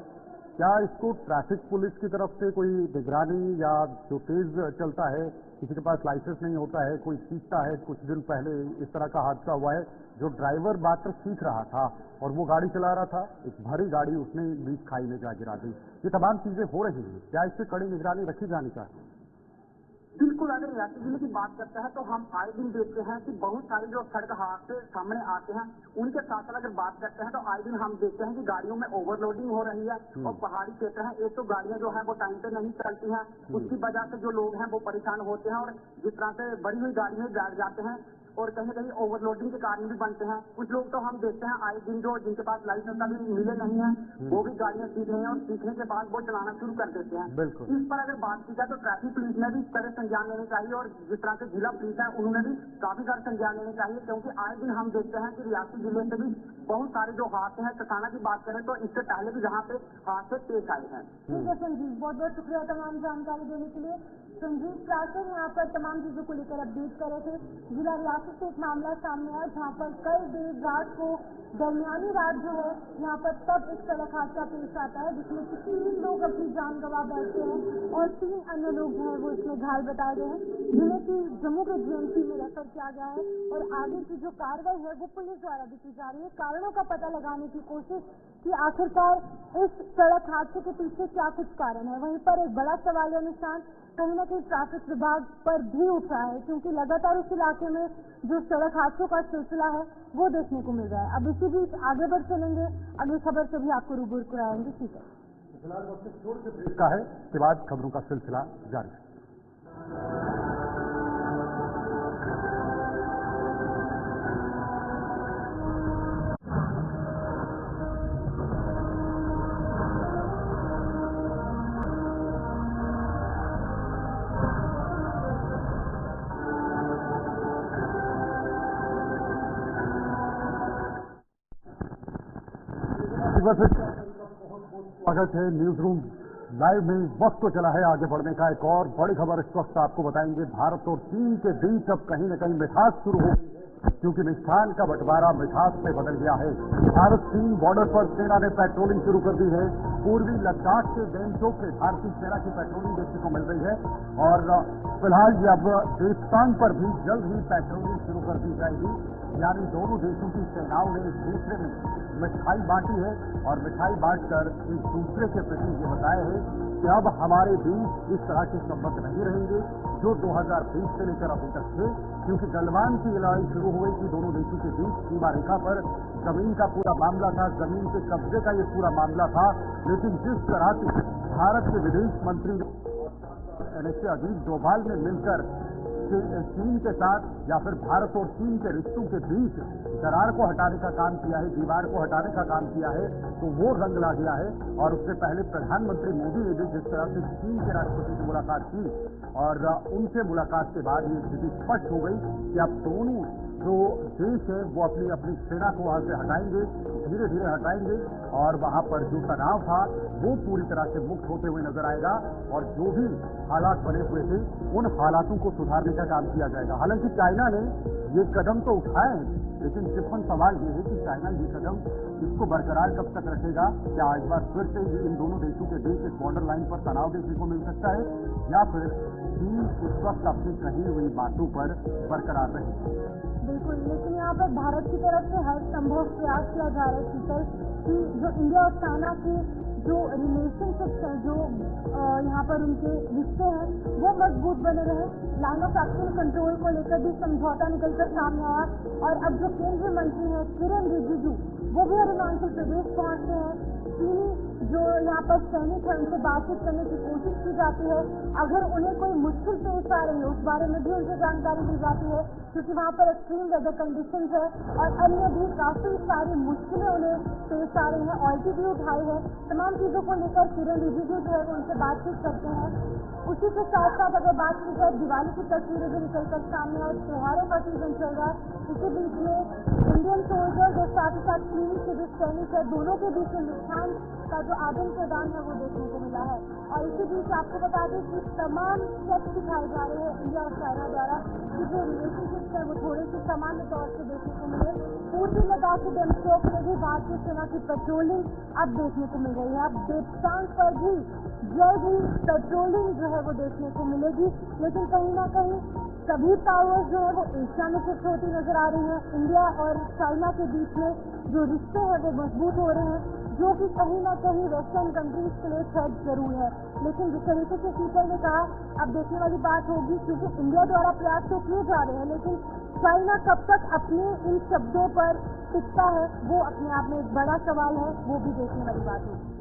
क्या इसको ट्रैफिक पुलिस की तरफ से कोई निगरानी या जो तेज चलता है, किसी के पास लाइसेंस नहीं होता है, कोई सीखता है? कुछ दिन पहले इस तरह का हादसा हुआ है, जो ड्राइवर मात्र सीख रहा था और वो गाड़ी चला रहा था, एक भारी गाड़ी उसने बीच खाई में जा गिरा दी। ये तमाम चीजें हो रही हैं, क्या इस पर कड़ी निगरानी रखी जानी चाहिए? बिल्कुल, अगर रियासी जिले की बात करते हैं तो हम आए दिन देखते हैं कि बहुत सारे जो सड़क हादसे सामने आते हैं। उनके साथ साथ अगर बात करते हैं तो आए दिन हम देखते हैं कि गाड़ियों में ओवरलोडिंग हो रही है और पहाड़ी क्षेत्र है, एक तो गाड़ियां जो है वो टाइम पे नहीं चलती हैं, उसकी वजह से जो लोग हैं वो परेशान होते हैं और जिस तरह से बड़ी हुई गाड़ी में बैठ जाते हैं और कहीं कहीं ओवरलोडिंग के कारण भी बनते हैं। कुछ लोग तो हम देखते हैं आए दिन जो जिनके पास लाइसेंस अभी मिले नहीं है वो भी गाड़ियां सीख रहे हैं और सीखने के बाद वो चलाना शुरू कर देते हैं। इस पर अगर बात की जाए तो ट्रैफिक पुलिस ने भी इस तरह संज्ञान लेने चाहिए और जिस तरह से जिला पुलिस है उन्होंने भी काफी सारे संज्ञान लेने चाहिए, क्योंकि आए दिन हम देखते हैं कि रियासी जिले से भी बहुत सारे जो हादसे हैं, टसाना की बात करें तो इससे पहले भी जहाँ पे हादसे पेश आए हैं। ठीक है संजीव, बहुत बहुत शुक्रिया तमाम जानकारी देने के लिए। संजीव प्राचर यहाँ पर तमाम चीजों को लेकर अपडेट कर रहे थे। जिला रियासत से एक मामला सामने आया जहाँ पर कल देर रात को दरमियानी रात जो है यहाँ पर तब एक सड़क हादसा पेश आता है जिसमें 3 लोग अपनी जान गंवा बैठते हैं और 3 अन्य लोग जो है वो इसमें घायल बताए गए हैं, जिन्हें की जम्मू के जीएमसी में रेफर किया गया है और आगे की जो कार्रवाई है वो पुलिस द्वारा भी की जा रही है। कारणों का पता लगाने की कोशिश कि आखिरकार इस सड़क हादसे के पीछे क्या कुछ कारण है। वहीं पर एक बड़ा सवालिया निशान कहीं न कहीं ट्रैफिक विभाग पर भी उठा है, क्योंकि लगातार उस इलाके में जो सड़क हादसों का सिलसिला है वो देखने को मिल रहा है। अब इसी बीच आगे बढ़ चलेंगे, अगली खबर से भी आपको रूबरू कराएंगे। ठीक है, फिलहाल वक्त छोड़ के ब्रेक का है, के बाद खबरों का सिलसिला जारी है। स्वागत है न्यूज रूम लाइव में। वक्त तो चला है आगे बढ़ने का। एक और बड़ी खबर इस वक्त आपको बताएंगे। भारत और चीन के बीच अब कहीं न कहीं मिठास शुरू हो गई है, क्योंकि मिष्ठान का बंटवारा मिठास में बदल गया है। भारत चीन बॉर्डर पर सेना ने पेट्रोलिंग शुरू कर दी है। पूर्वी लद्दाख के डेमचोक से भारतीय सेना की पेट्रोलिंग देखने को मिल रही है और फिलहाल ये अब देशकांग पर भी जल्द ही पेट्रोलिंग शुरू कर दी जाएगी। यानी दोनों देशों की सेनाओं ने एक दूसरे में मिठाई बांटी है और मिठाई बांटकर एक दूसरे के प्रति ये बताया है कि अब हमारे बीच इस तरह के संबंध नहीं रहेंगे जो 2020 से लेकर अभी तक थे, क्योंकि गलवान की लड़ाई शुरू हो गई थी दोनों देशों के बीच। सीमा रेखा पर जमीन का पूरा मामला था, जमीन के कब्जे का ये पूरा मामला था। लेकिन जिस तरह से भारत के विदेश मंत्री एनएसए अजीत डोभाल ने मिलकर चीन के साथ या फिर भारत और चीन के रिश्तों के बीच दरार को हटाने का काम किया है, दीवार को हटाने का काम किया है, तो वो रंग ला गया है। और उससे पहले प्रधानमंत्री मोदी ने भी जिस तरह से चीन के राष्ट्रपति से मुलाकात की और उनसे मुलाकात के बाद ये स्थिति स्पष्ट हो गई कि अब दोनों जो देश है वो अपनी अपनी सेना को वहां से हटाएंगे, धीरे धीरे हटाएंगे और वहां पर जो तनाव था वो पूरी तरह से मुक्त होते हुए नजर आएगा और जो भी हालात बने हुए थे उन हालातों को सुधारने का काम किया जाएगा। हालांकि चाइना ने ये कदम तो उठाए हैं, लेकिन सिर्फ सवाल ये है कि चाइना ये कदम इसको बरकरार कब तक रखेगा। क्या एक बार फिर से इन दोनों देशों के बीच एक बॉर्डर लाइन पर तनाव देखने को मिल सकता है या फिर चीन इस वक्त अपनी कही हुई बातों पर बरकरार रहेगी। बिल्कुल, लेकिन यहाँ पर भारत की तरफ से हर संभव प्रयास किया जा रहा है शीतल कि जो इंडिया और चाइना की जो रिलेशनशिप्स हैं, जो यहाँ पर उनके रिश्ते हैं वो मजबूत बने रहे। लाइन ऑफ एक्शन कंट्रोल को लेकर भी समझौता निकलकर सामने आया और अब जो केंद्रीय मंत्री हैं किरण रिजिजू वो भी अरुणाचल प्रदेश पहुंचते हैं। चीनी जो यहाँ पर सैनिक है उनसे बातचीत करने की कोशिश की जाती है। अगर उन्हें कोई मुश्किल पेश आ रही है उस बारे में भी उनसे जानकारी दी जाती है, क्योंकि वहाँ पर एक्सट्रीम वेदर कंडीशंस है और अन्य भी काफी सारी मुश्किलें उन्हें पेश आ रही हैं। ऑल्टीट्यूड हाई है, तमाम चीजों को लेकर किरण रिजिजू जो है वो उनसे बातचीत करते हैं। उसी के साथ साथ अगर बात की जाए दिवाली की तस्वीरें भी निकलकर सामने और त्योहारों का सीजन चल रहा है, इसी बीच में इंडियन सोल्जर्स और साथ ही साथ चीन के जो सैनिक है दोनों के बीच में मिष्ठान का जो आदान प्रदान है वो देखने को मिला है। और इसी बीच आपको बता दें कि तमाम स्टेप्स दिखाए जा रहे हैं इंडिया और चाइना द्वारा कि जो रिलेशनशिप्स है वो थोड़े से सामान्य तौर से देखने को मिले। पूर्वी लद्दाख के डेमचोक में भी भारतीय सेना की पेट्रोलिंग अब देखने को मिल रही है। अब देवतांग पर भी जल्द ही पेट्रोलिंग जो है वो देखने को मिलेगी, लेकिन कहीं ना कहीं सभी पावर्स जो है वो एशिया में शिफ्ट होती नजर आ रही हैं। इंडिया और चाइना के बीच में जो रिश्ते हैं वो मजबूत हो रहे हैं, जो कि कहीं ना कहीं वेस्टर्न कंट्रीज के लिए थ्रेट जरूर है। लेकिन जिस तरीके से शीतल ने कहा, अब देखने वाली बात होगी, क्योंकि इंडिया द्वारा प्रयास तो किए जा रहे हैं, लेकिन चाइना कब तक अपने इन शब्दों पर टिकता है वो अपने आप में एक बड़ा सवाल है, वो भी देखने वाली बात होगी।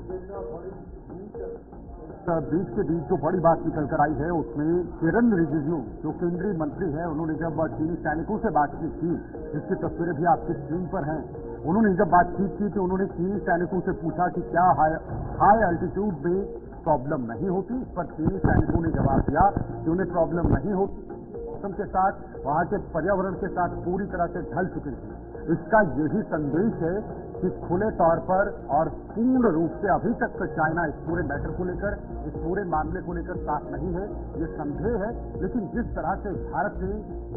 बीच के बीच जो बड़ी बात निकल कर आई है उसमें किरण रिजिजू जो केंद्रीय मंत्री हैं, उन्होंने जब चीनी सैनिकों से बातचीत की, जिसकी तस्वीरें भी आपकी स्क्रीन पर हैं, उन्होंने जब बातचीत की तो उन्होंने चीनी सैनिकों से पूछा कि क्या हाई अल्टीट्यूड में प्रॉब्लम नहीं होती। इस पर चीनी सैनिकों ने जवाब दिया कि उन्हें प्रॉब्लम नहीं होती, मौसम के साथ, वहां के पर्यावरण के साथ पूरी तरह से ढल चुके हैं। इसका यही संदेश है कि खुले तौर पर और पूर्ण रूप से अभी तक चाइना इस पूरे मैटर को लेकर, इस पूरे मामले को लेकर साफ नहीं है, ये संदेह है। लेकिन जिस तरह से भारत ने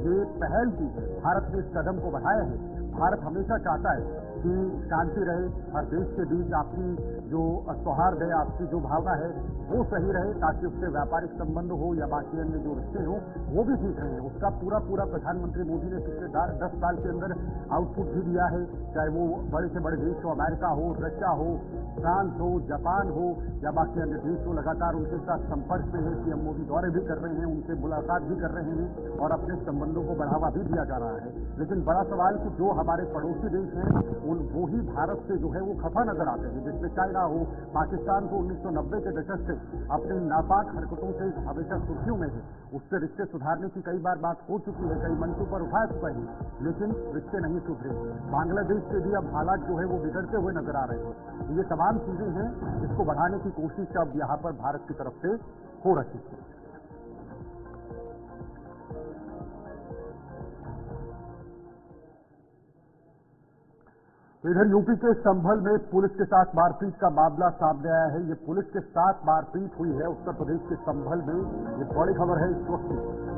ये पहल की है, भारत ने इस कदम को बढ़ाया है, भारत हमेशा चाहता है कि शांति रहे, हर देश के बीच आपकी जो सौहार्द है, आपकी जो भावना है वो सही रहे, ताकि उससे व्यापारिक संबंध हो या बाकी अन्य जो रिश्ते हो वो भी ठीक रहे। उसका पूरा प्रधानमंत्री मोदी ने पिछले 10 साल के अंदर आउटपुट भी दिया है, चाहे वो बड़े से बड़े देश हो, अमेरिका हो, रशिया हो, फ्रांस हो, जापान हो या बाकी अन्य देश हो, लगातार उनके साथ संपर्क में है। पीएम मोदी दौरे भी कर रहे हैं, उनसे मुलाकात भी कर रहे हैं और अपने संबंधों को बढ़ावा भी दिया जा रहा है। लेकिन बड़ा सवाल कि जो हमारे पड़ोसी देश हैं वो ही भारत से जो है वो खफा नजर आते हैं, जिसमें चाइना हो, पाकिस्तान को 1990 के दशक से अपनी नापाक हरकतों से हमेशा सुर्खियों में है। उससे रिश्ते सुधारने की कई बार बात हो चुकी है, कई मंचों पर उठा चुका है, लेकिन रिश्ते नहीं सुधरे। बांग्लादेश से भी अब हालात जो है वो बिगड़ते हुए नजर आ रहे हैं। ये तमाम चीजें हैं, इसको बढ़ाने की कोशिश अब यहाँ पर भारत की तरफ से हो रही है। इधर यूपी के संभल में पुलिस के साथ मारपीट का मामला सामने आया है। ये पुलिस के साथ मारपीट हुई है उत्तर प्रदेश के संभल में। ये बड़ी खबर है इस वक्त।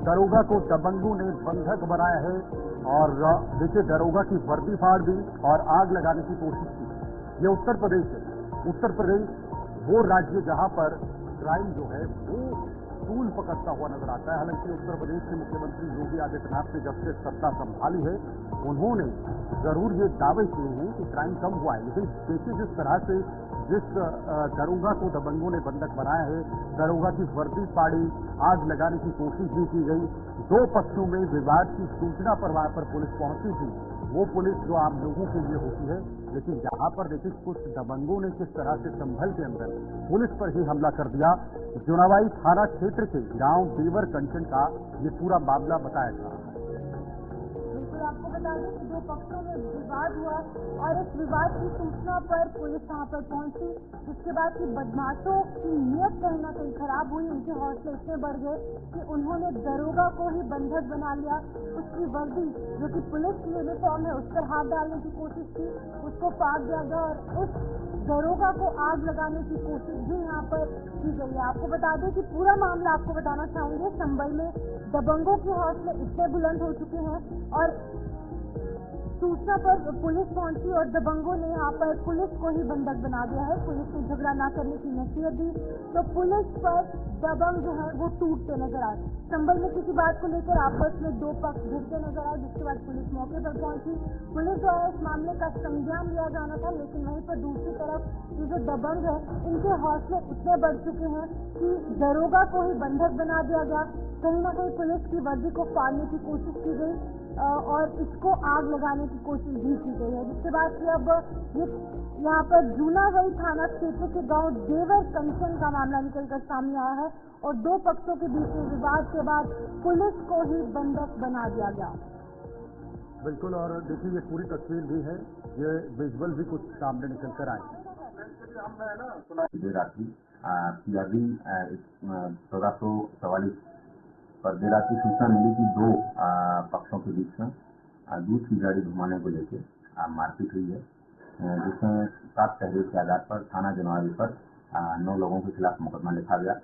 दरोगा को दबंगों ने बंधक बनाया है और देखिए दरोगा की वर्दी फाड़ दी और आग लगाने की कोशिश की। ये उत्तर प्रदेश है। उत्तर प्रदेश वो राज्य जहां पर क्राइम जो है वो तूल पकड़ता हुआ नजर आता है। हालांकि उत्तर प्रदेश के मुख्यमंत्री योगी आदित्यनाथ ने जब से सत्ता संभाली है, उन्होंने जरूर ये दावे किए हैं कि क्राइम कम हुआ है, लेकिन देखिए जिस तरह से जिस दरोगा को दबंगों ने बंधक बनाया है, दरोगा की वर्दी फाड़ी, आग लगाने की कोशिश भी की गई। दो पक्षों में विवाद की सूचना पर वहां पर पुलिस पहुंची थी, वो पुलिस जो आम लोगों के लिए होती है। लेकिन यहाँ पर देखिए कुछ दबंगों ने किस तरह से संभल के अंदर पुलिस पर ही हमला कर दिया। जुनावाई थाना क्षेत्र के गांव देवर कंचन का ये पूरा मामला बताया जा रहा है। बिल्कुल आपको बता दें कि दो पक्षों में विवाद हुआ और इस विवाद की सूचना पर पुलिस वहां पर पहुंची, जिसके बाद की बदमाशों की नीयत कहीं ना कहीं खराब हुई। उनके हौसले इतने बढ़ गए कि उन्होंने दरोगा को ही बंधक बना लिया। उसकी वर्दी जो कि पुलिस की यूनिफॉर्म है उस पर हाथ डालने की कोशिश की, उसको फाड़ दिया गया और उस दरोगा को आग लगाने की कोशिश भी यहाँ पर की गई है। आपको बता दें कि पूरा मामला आपको बताना चाहेंगे, संभल में दबंगों के हौसले इतने बुलंद हो चुके हैं और सूचना पर पुलिस पहुंची और दबंगों ने यहाँ पर पुलिस को ही बंधक बना दिया है। पुलिस ने झगड़ा न करने की नसीहत दी तो पुलिस पर दबंग जो है वो टूटते नजर आए। संभल में किसी बात को लेकर आपस में दो पक्ष भिड़ते नजर आए, जिसके बाद पुलिस मौके पर पहुंची। पुलिस जो है इस मामले का संज्ञान लिया जाना था, लेकिन वहीं पर दूसरी तरफ ये जो दबंग है इनके हौसले इतने बढ़ चुके हैं कि दरोगा को ही बंधक बना दिया गया। कहीं ना कहीं पुलिस की वर्दी को फाड़ने की कोशिश की गई और इसको आग लगाने की कोशिश भी की गई है, जिसके बाद कि अब ये यहाँ पर जूनागढ़ थाना क्षेत्र के गांव देवर कंचन का मामला निकलकर सामने आया है और दो पक्षों के बीच में विवाद के बाद पुलिस को ही बंधक बना दिया गया। बिल्कुल, और देखिए ये पूरी तस्वीर भी है, ये विजुअल भी कुछ सामने निकल कर आए। देर रात्रि PRD 1444 पर देर रात की सूचना मिली कि दो पक्षों के बीच में दूध की गाड़ी घुमाने को लेकर मारपीट हुई है, जिसमें प्राप्त तहरीर के आधार पर थाना जुनावाई पर 9 लोगों के खिलाफ मुकदमा लिखा गया।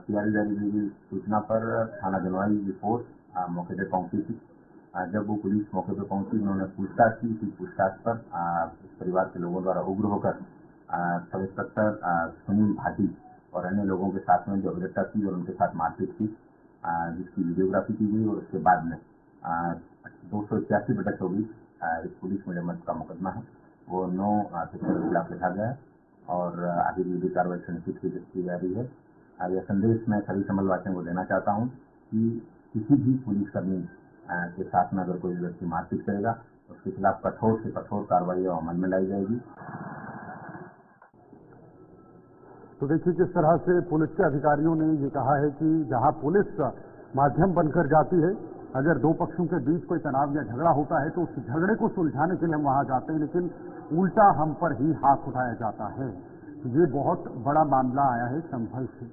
PRD जारी की सूचना पर थाना जुनावाई की फोर्स मौके पर पहुंची थी। जब वो पुलिस मौके पर पहुंची, उन्होंने पूछताछ की। पूछताछ पर परिवार के लोगों द्वारा उग्र होकर सब इंस्पेक्टर सुनील भाटी और अन्य लोगों के साथ में जो अभिरक्षा की और उनके साथ मारपीट की। जिसकी वीडियोग्राफी की गई और उसके बाद में 281/24 एक पुलिस मजम्मत का मुकदमा है, वो 9 सेक्टर के खिलाफ लिखा गया है और आगे भी भी कार्रवाई सुनिश्चित की जा रही है। यह संदेश मैं सभी संबल वासियों को देना चाहता हूँ कि किसी भी पुलिसकर्मी के साथ में अगर कोई व्यक्ति मारपीट करेगा तो उसके खिलाफ कठोर से कठोर कार्रवाई अमल में लाई जाएगी। तो देखिए किस तरह से पुलिस के अधिकारियों ने ये कहा है कि जहां पुलिस माध्यम बनकर जाती है, अगर दो पक्षों के बीच कोई तनाव या झगड़ा होता है तो उस झगड़े को सुलझाने के लिए हम वहां जाते हैं, लेकिन उल्टा हम पर ही हाथ उठाया जाता है। ये बहुत बड़ा मामला आया है संभल से।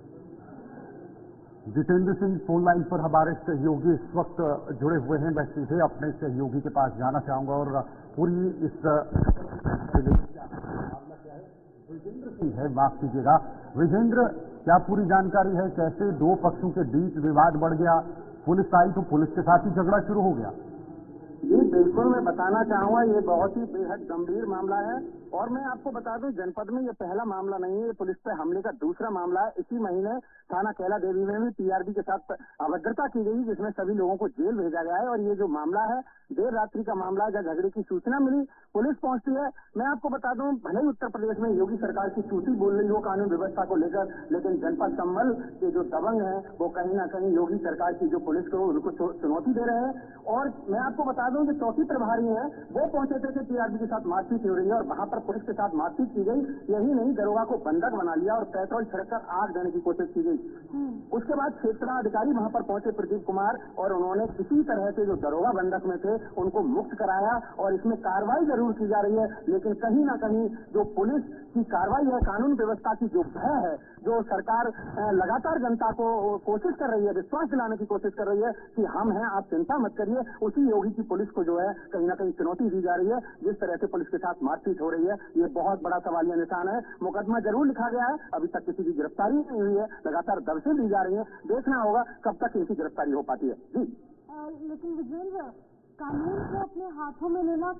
जितेंद्र सिंह फोन लाइन पर हमारे सहयोगी इस वक्त जुड़े हुए हैं। मैं सीधे अपने सहयोगी के पास जाना चाहूंगा और पूरी इस विजेंद्र सिंह है, माफ कीजिएगा विजेंद्र, क्या पूरी जानकारी है कैसे दो पक्षों के बीच विवाद बढ़ गया, पुलिस आई तो पुलिस के साथ ही झगड़ा शुरू हो गया? जी बिल्कुल, मैं बताना चाहूंगा ये बहुत ही बेहद गंभीर मामला है और मैं आपको बता दूं जनपद में ये पहला मामला नहीं है, ये पुलिस पे हमले का दूसरा मामला है। इसी महीने थाना कैला देवी में भी टीआरबी के साथ अभद्रता की गई जिसमें सभी लोगों को जेल भेजा गया है और ये जो मामला है देर रात्रि का मामला है। जब झगड़े की सूचना मिली पुलिस पहुंचती है। मैं आपको बता दूं भले ही उत्तर प्रदेश में योगी सरकार की चूती बोल रही हो कानून व्यवस्था को लेकर, लेकिन जनपद संभल के जो दबंग है वो कहीं ना कहीं योगी सरकार की जो पुलिस को उनको चुनौती दे रहे हैं। और मैं आपको बता दूं कि चौकी प्रभारी है वो पहुंचे थे कि टीआरबी के साथ मारपीट हो रही है और वहां पर पुलिस के साथ मारपीट की गई। यही नहीं, दरोगा को बंधक बना लिया और पेट्रोल छिड़ककर आग देने की कोशिश की गई। उसके बाद क्षेत्राधिकारी वहां पर पहुंचे प्रदीप कुमार और उन्होंने किसी तरह से जो दरोगा बंधक में थे उनको मुक्त कराया और इसमें कार्रवाई जरूर की जा रही है, लेकिन कहीं ना कहीं जो पुलिस की कार्रवाई है, कानून व्यवस्था की जो भय है, जो सरकार लगातार जनता को कोशिश कर रही है, विश्वास दिलाने की कोशिश कर रही है कि हम हैं, आप चिंता मत करिए, उसी योगी की पुलिस को जो है कहीं ना कहीं चुनौती दी जा रही है। जिस तरह से पुलिस के साथ मारपीट हो रही है ये बहुत बड़ा सवालिया निशान है। मुकदमा जरूर लिखा गया है, अभी तक किसी की गिरफ्तारी नहीं हुई है, लगातार दबिशें दी जा रही है, देखना होगा कब तक इनकी गिरफ्तारी हो पाती है। जी लेकिन विजेंद्र, कानून को अपने हाथों में लेना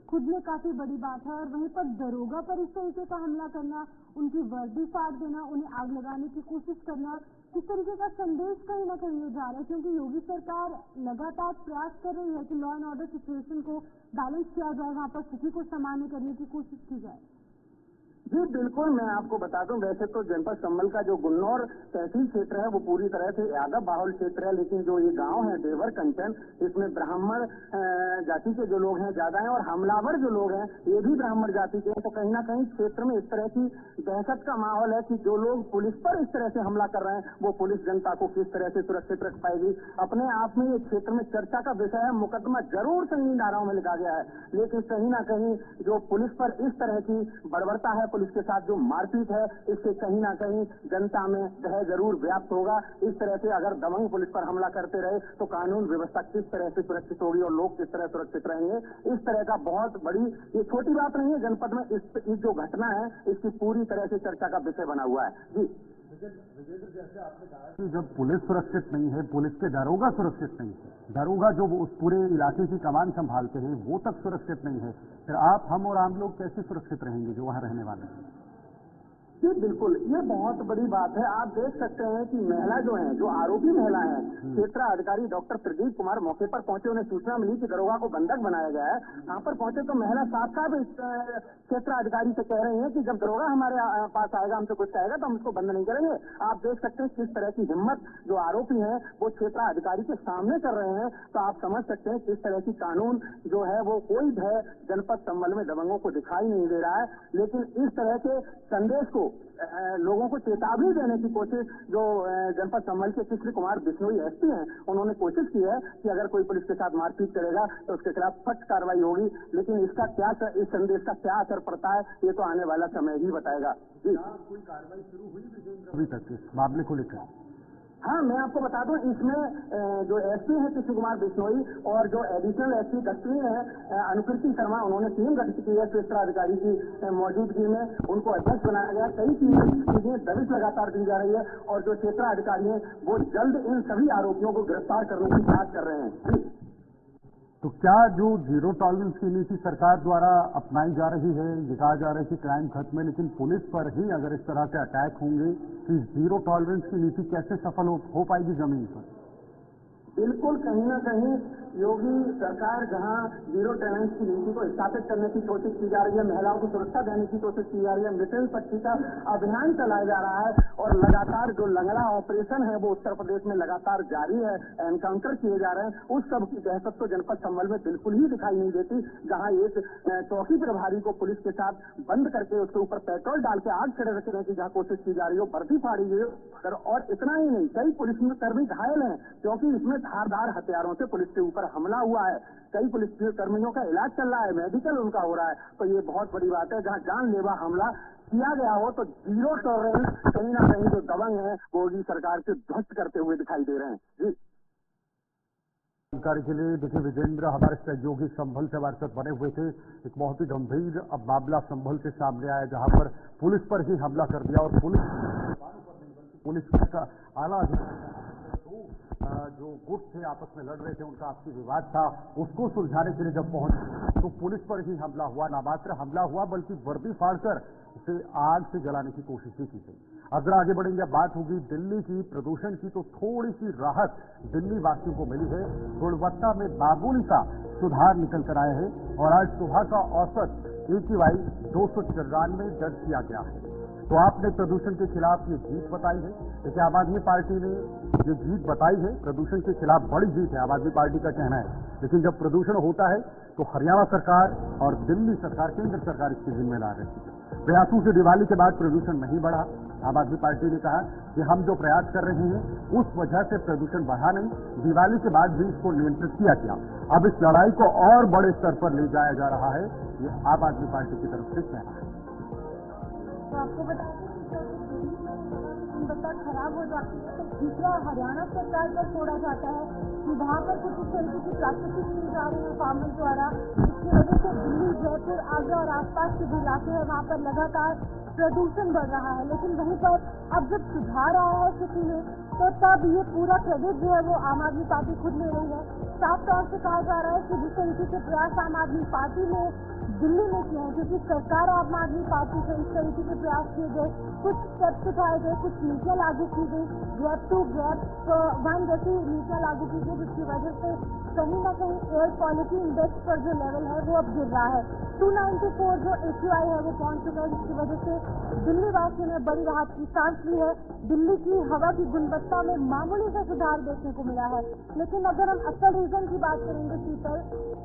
खुद में काफी बड़ी बात है और वहीं पर दरोगा पर इस तरीके का हमला करना, उनकी वर्दी फाड़ देना, उन्हें आग लगाने की कोशिश करना, किस तरीके का संदेश कहीं ना कहीं जा रहा है, क्योंकि योगी सरकार लगातार प्रयास कर रही है कि लॉ एंड ऑर्डर सिचुएशन को बैलेंस किया जाए, वहां पर स्थिति को सामान्य करने की कोशिश की जाए। जी बिल्कुल, मैं आपको बता दूं वैसे तो जनपद संभल का जो गुन्नौर तहसील क्षेत्र है वो पूरी तरह से यादव बाहुल क्षेत्र है, लेकिन जो ये गांव है देवर कंचन, इसमें ब्राह्मण जाति के जो लोग हैं ज्यादा हैं और हमलावर जो लोग हैं ये भी ब्राह्मण जाति के हैं। तो कहीं ना कहीं क्षेत्र में इस तरह की दहशत का माहौल है कि जो लोग पुलिस पर इस तरह से हमला कर रहे हैं वो पुलिस जनता को किस तरह से सुरक्षित रख पाएगी। अपने आप में ये क्षेत्र में चर्चा का विषय है। मुकदमा जरूर संगीन धाराओं में लिखा गया है, लेकिन कहीं ना कहीं जो पुलिस पर इस तरह की बर्बरता है, पुलिस के साथ जो मारपीट है, इससे कहीं ना कहीं जनता में भय जरूर व्याप्त होगा। इस तरह से अगर दबंग पुलिस पर हमला करते रहे तो कानून व्यवस्था किस तरह से सुरक्षित होगी और लोग किस तरह सुरक्षित रहेंगे। इस तरह का बहुत बड़ी, ये छोटी बात नहीं है, जनपद में इस जो घटना है इसकी पूरी तरह से चर्चा का विषय बना हुआ है। जी विजेंद्र, जैसे आपने कहा कि जब पुलिस सुरक्षित नहीं है, पुलिस के दरोगा सुरक्षित नहीं है, दरोगा जो उस पूरे इलाके की कमान संभालते हैं वो तक सुरक्षित नहीं है, फिर आप, हम और आम लोग कैसे सुरक्षित रहेंगे जो वहां रहने वाले हैं? जी बिल्कुल, ये बहुत बड़ी बात है। आप देख सकते हैं कि महिला जो है, जो आरोपी महिला है, क्षेत्र अधिकारी डॉक्टर प्रदीप कुमार मौके पर पहुंचे, उन्हें सूचना मिली कि दरोगा को बंधक बनाया गया है। वहां पर पहुंचे तो महिला साफ साफ क्षेत्र अधिकारी से कह रही है कि जब दरोगा हमारे पास आएगा, हमसे कुछ कहेगा तो हम उसको बंद नहीं करेंगे। आप देख सकते हैं किस तरह की हिम्मत जो आरोपी है वो क्षेत्र अधिकारी के सामने कर रहे हैं। तो आप समझ सकते हैं किस तरह की कानून जो है वो कोई भय जनपद संभल में दबंगों को दिखाई नहीं दे रहा है। लेकिन इस तरह के संदेश को लोगों को चेतावनी देने की कोशिश जो जनपद संभल के कृष्ण कुमार बिश्नोई एसपी हैं उन्होंने कोशिश की है कि अगर कोई पुलिस के साथ मारपीट करेगा तो उसके खिलाफ सख्त कार्रवाई होगी। लेकिन इसका क्या, इस संदेश का क्या असर पड़ता है ये तो आने वाला समय ही बताएगा। जी कोई कार्रवाई शुरू हुई अभी तक इस मामले को लेकर? हाँ, मैं आपको बता दूं इसमें जो एसपी है कृष्ण कुमार बिश्नोई और जो एडिशनल एसपी दक्षिणी है अनुकृति शर्मा, उन्होंने टीम गठित की है क्षेत्राधिकारी की मौजूदगी में, उनको अध्यक्ष बनाया गया। कई चीजें दबिश लगातार दी जा रही है और जो क्षेत्राधिकारी है वो जल्द इन सभी आरोपियों को गिरफ्तार करने की बात कर रहे हैं। तो क्या जो जीरो टॉलरेंस की नीति सरकार द्वारा अपनाई जा रही है, ये कहा जा रहा है कि क्राइम खत्म है, लेकिन पुलिस पर ही अगर इस तरह के अटैक होंगे तो जीरो टॉलरेंस की नीति कैसे सफल हो पाएगी जमीन पर? बिल्कुल कहीं ना कहीं योगी सरकार जहां जीरो टॉलरेंस की नीति को स्थापित करने की कोशिश की जा रही है, महिलाओं को सुरक्षा देने की कोशिश की जा रही है, मिशन शक्ति का अभियान चलाया जा रहा है और लगातार जो लंगड़ा ऑपरेशन है वो उत्तर प्रदेश में लगातार जारी है, एनकाउंटर किए जा रहे हैं। उस सब की दहशत तो जनपद संभल में बिल्कुल ही दिखाई नहीं देती, जहां एक चौकी प्रभारी को पुलिस के साथ बंद करके उसके ऊपर पेट्रोल डाल के आग छिड़क रखने की जहां कोशिश की जा रही हो, भर्ती फाड़ी गई हो। और इतना ही नहीं, कई पुलिसकर्मी घायल हैं क्योंकि इसमें धारदार हथियारों से पुलिस के ऊपर हमला हुआ है। कई पुलिस कर्मियों का इलाज चल रहा है, मेडिकल उनका हो रहा है। तो ये बहुत बड़ी बात है, जहां जानलेवा हमला किया गया हो तो जीरो टॉलरेंस कहीं ना कहीं जो दबंग है मोदी सरकार से ध्वस्त करते हुए दिखाई दे रहे हैं। जी जानकारी के लिए देखिए विजेंद्र हमारे सहयोगी संभल से हमारे साथ बने हुए थे। एक बहुत ही गंभीर अब मामला संभल से सामने आया जहां पर पुलिस पर ही हमला कर दिया और पुलिस का आला जो गुट थे आपस में लड़ रहे थे, उनका आपसी विवाद था, उसको सुलझाने के लिए जब पहुंचे तो पुलिस पर ही हमला हुआ। ना मात्र हमला हुआ बल्कि वर्दी फाड़कर उसे आग से जलाने की कोशिश भी की गई। अगर आगे बढ़ेंगे, बात होगी दिल्ली की प्रदूषण की, तो थोड़ी सी राहत दिल्ली वासियों को मिली है। गुणवत्ता में मामूली सा सुधार निकल कर आए हैं और आज सुबह का औसत AQI 294 दर्ज किया गया है। तो आपने प्रदूषण के खिलाफ ये जीत बताई है। देखिए आम आदमी पार्टी ने ये जीत बताई है, प्रदूषण के खिलाफ बड़ी जीत है आम आदमी पार्टी का कहना है। लेकिन जब प्रदूषण होता है तो हरियाणा सरकार और दिल्ली सरकार, केंद्र सरकार इसकी जिम्मेदार रहती है। प्रयासों से दिवाली के बाद प्रदूषण नहीं बढ़ा। आम आदमी पार्टी ने कहा कि हम जो प्रयास कर रहे हैं उस वजह से प्रदूषण बढ़ा नहीं, दिवाली के बाद भी इसको नियंत्रित किया गया। अब इस लड़ाई को और बड़े स्तर पर ले जाया जा रहा है, ये आम आदमी पार्टी की तरफ से कहना है। तो आपको बता दें कि गुणवत्ता खराब हो जाती है तो दूसरा हरियाणा सरकार पर छोड़ा जाता है कि वहाँ पर कुछ इस तरीके की प्राकृतिक की जा रही है फार्मर द्वारा, जिसकी वजह से दिल्ली, जयपुर, आगरा और आसपास के जो इलाके हैं वहाँ पर लगातार प्रदूषण बढ़ रहा है। लेकिन वहीं पर अब जब सुधार आया है स्थिति में तो तब ये पूरा क्रेडिट जो है वो आम आदमी पार्टी खुद ले रही है। साफ तौर से कहा जा रहा है कि जिस तरीके के प्रयास आम आदमी पार्टी ने दिल्ली में किए हैं, क्योंकि सरकार आम आदमी पार्टी से इस तरीके के प्रयास किए गए, कुछ स्टेप्स उठाए गए, कुछ नीतियां लागू की गई, गैप टू गैप 1 जैसी नीतियां लागू की गई, जिसकी वजह से कहीं ना कहीं एयर क्वालिटी इंडेक्स पर जो लेवल है वो अब गिर रहा है। 294 जो AQI है वो पहुंच चुका है, जिसकी वजह से दिल्ली वासियों ने बड़ी राहत की सांस ली है। दिल्ली की हवा की गुणवत्ता में मामूली सा सुधार देखने को मिला है। लेकिन अगर हम असल रीजन की बात करेंगे शीतल,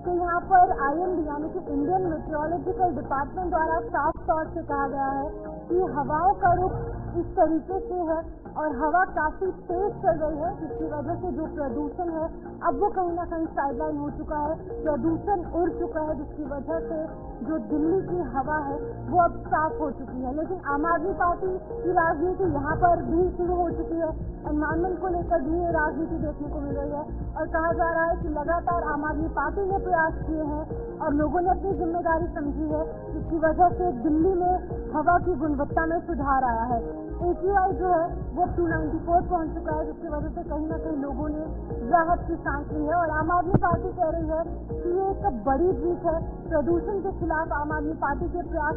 तो यहाँ पर IMD यानी कि इंडियन मेट्रोलॉजिकल डिपार्टमेंट द्वारा साफ तौर से कहा गया है कि हवाओं का रुख इस तरीके से है और हवा काफी तेज चल रही है, जिसकी वजह से जो प्रदूषण है अब वो कहीं ना कहीं साइडलाइन हो चुका है, प्रदूषण उड़ चुका है, जिसकी वजह से जो दिल्ली की हवा है वो अब साफ हो चुकी है। लेकिन आम आदमी पार्टी की राजनीति यहाँ पर भी शुरू हो चुकी है। एनवायरमेंट को लेकर भी ये राजनीति देखने को मिल रही है और कहा जा रहा है कि लगातार आम आदमी पार्टी ने प्रयास किए हैं और लोगों ने अपनी जिम्मेदारी समझी है, जिसकी वजह से दिल्ली में हवा की गुणवत्ता में सुधार आया है। AQI जो है वो 294 पहुंच चुका है, जिसकी वजह से कहीं ना कहीं लोगों ने राहत की सांस ली है और आम आदमी पार्टी कह रही है कि ये एक बड़ी जीत है। प्रदूषण के खिलाफ आम आदमी पार्टी के प्रयास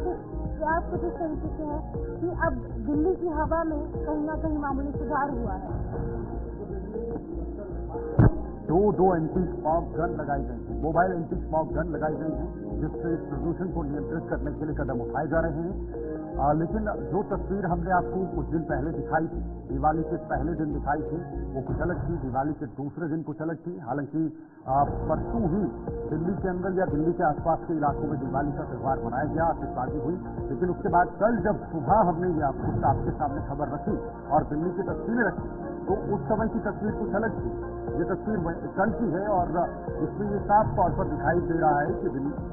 कुछ इस तरीके से है कि अब दिल्ली की हवा में कहीं ना कहीं मामूली सुधार हुआ है। दो एंटी स्मॉग गन लगाई गई है, मोबाइल एंटी स्मॉग गन लगाई गई है, जिससे इस प्रदूषण को नियंत्रित करने के लिए कदम उठाए जा रहे हैं। लेकिन जो तस्वीर हमने आपको कुछ दिन पहले दिखाई थी, दिवाली के पहले दिन दिखाई थी, वो कुछ अलग थी, दिवाली के दूसरे दिन कुछ अलग थी। हालांकि परसों ही दिल्ली के अंदर या दिल्ली के आसपास के इलाकों में दिवाली का त्यौहार मनाया गया, आतिशबाजी हुई। लेकिन उसके बाद कल जब सुबह हमने ये आपके सामने खबर रखी और दिल्ली की तस्वीरें रखी, तो उस समय की तस्वीर कुछ अलग थी। ये तस्वीर कल की है और इसमें ये साफ तौर पर दिखाई दे रहा है कि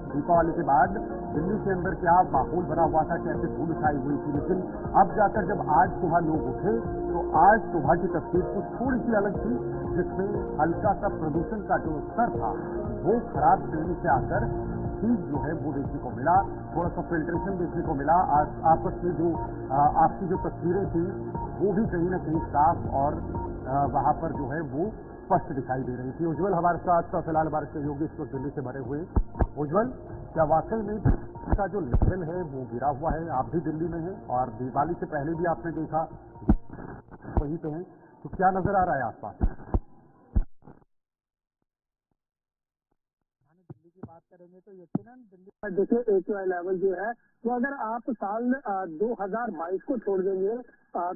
दीपावली के बाद दिल्ली के अंदर क्या माहौल बना हुआ था, कैसे धूल छाई हुई थी। लेकिन अब जाकर जब आज सुबह लोग उठे तो आज सुबह की तस्वीर कुछ थोड़ी सी अलग थी, जिसमें हल्का सा प्रदूषण का जो स्तर था वो खराब श्रेणी से आकर ठीक जो है वो देखने को मिला, थोड़ा सा फिल्ट्रेशन देखने को मिला। आपस में जो आपकी जो तस्वीरें थी वो भी कहीं ना कहीं साफ और वहां पर जो है वो स्पष्ट दिखाई दे रही थी। उज्जवल हमारे साथ फिलहाल हमारे सहयोगी इस वक्त दिल्ली से बने हुए। उज्जवल, क्या वाकई में का जो लेवल है वो गिरा हुआ है? आप भी दिल्ली में हैं और दिवाली से पहले भी आपने देखा वहीं पे हैं, तो क्या नजर आ रहा है आसपास? करेंगे तो यकीनन दिल्ली देखिए AQI लेवल जो है वो अगर आप साल 2022 को छोड़ देंगे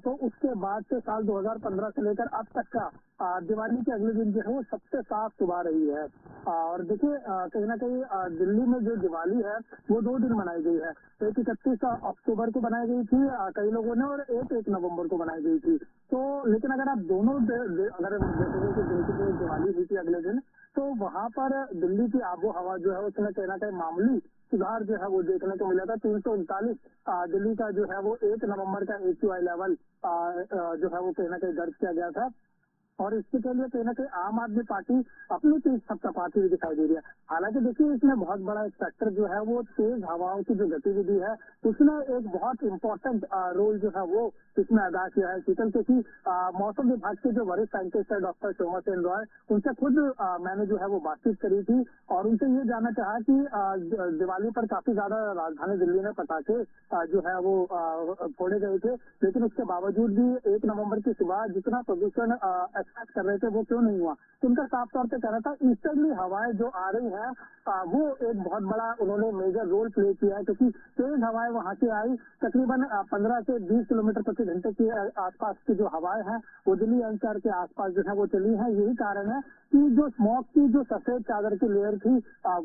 तो उसके बाद से साल 2015 से लेकर अब तक का दिवाली के अगले दिन जो है वो सबसे साफ सुबह रही है। और देखिए कहीं ना कहीं दिल्ली में जो दिवाली है वो 2 दिन मनाई गई है। एक 31 अक्टूबर को बनाई गई थी कई लोगों ने, और एक नवंबर को बनाई गई थी। तो लेकिन अगर आप दोनों अगर देखेंगे कि दिन की जो दिवाली हुई थी अगले दिन, तो वहां पर दिल्ली की आबो हवा जो है उसमें कहीं ना कहीं मामूली सुधार जो है वो देखने को मिला था। 339 दिल्ली का जो है वो 1 नवंबर का AQI लेवल जो है वो कहीं ना कहीं दर्ज किया गया था। और इसके के लिए कहीं ना कहीं आम आदमी पार्टी अपनी तेज सत्ता पाती हुई दिखाई दे रही है। हालांकि देखिए इसमें बहुत बड़ा एक फैक्टर जो है वो तेज हवाओं की जो गतिविधि है उसने एक बहुत इम्पोर्टेंट रोल जो है वो इसमें अदा किया है शीतल, क्योंकि मौसम विभाग के जो वरिष्ठ साइंटिस्ट है डॉक्टर सोमासेन रॉय, उनसे खुद मैंने जो है वो बातचीत करी थी और उनसे ये जानना चाहा कि दिवाली पर काफी ज्यादा राजधानी दिल्ली में पटाखे जो है वो फोड़े गए थे, लेकिन उसके बावजूद भी 1 नवंबर की सुबह जितना प्रदूषण एक्सपेक्ट कर रहे थे वो क्यों नहीं हुआ। तो उनका साफ तौर पे कहना था ईस्टर्ली हवाएं जो आ रही हैं वो एक बहुत बड़ा उन्होंने मेजर रोल प्ले किया है, क्योंकि तेज हवाएं वहां से आई तकरीबन 15 से 20 किलोमीटर प्रति घंटे के आसपास की जो हवाएं हैं वो दिल्ली एनसीआर के आसपास जो है वो चली हैं। यही कारण है कि जो स्मॉग की जो सफेद चादर की लेयर थी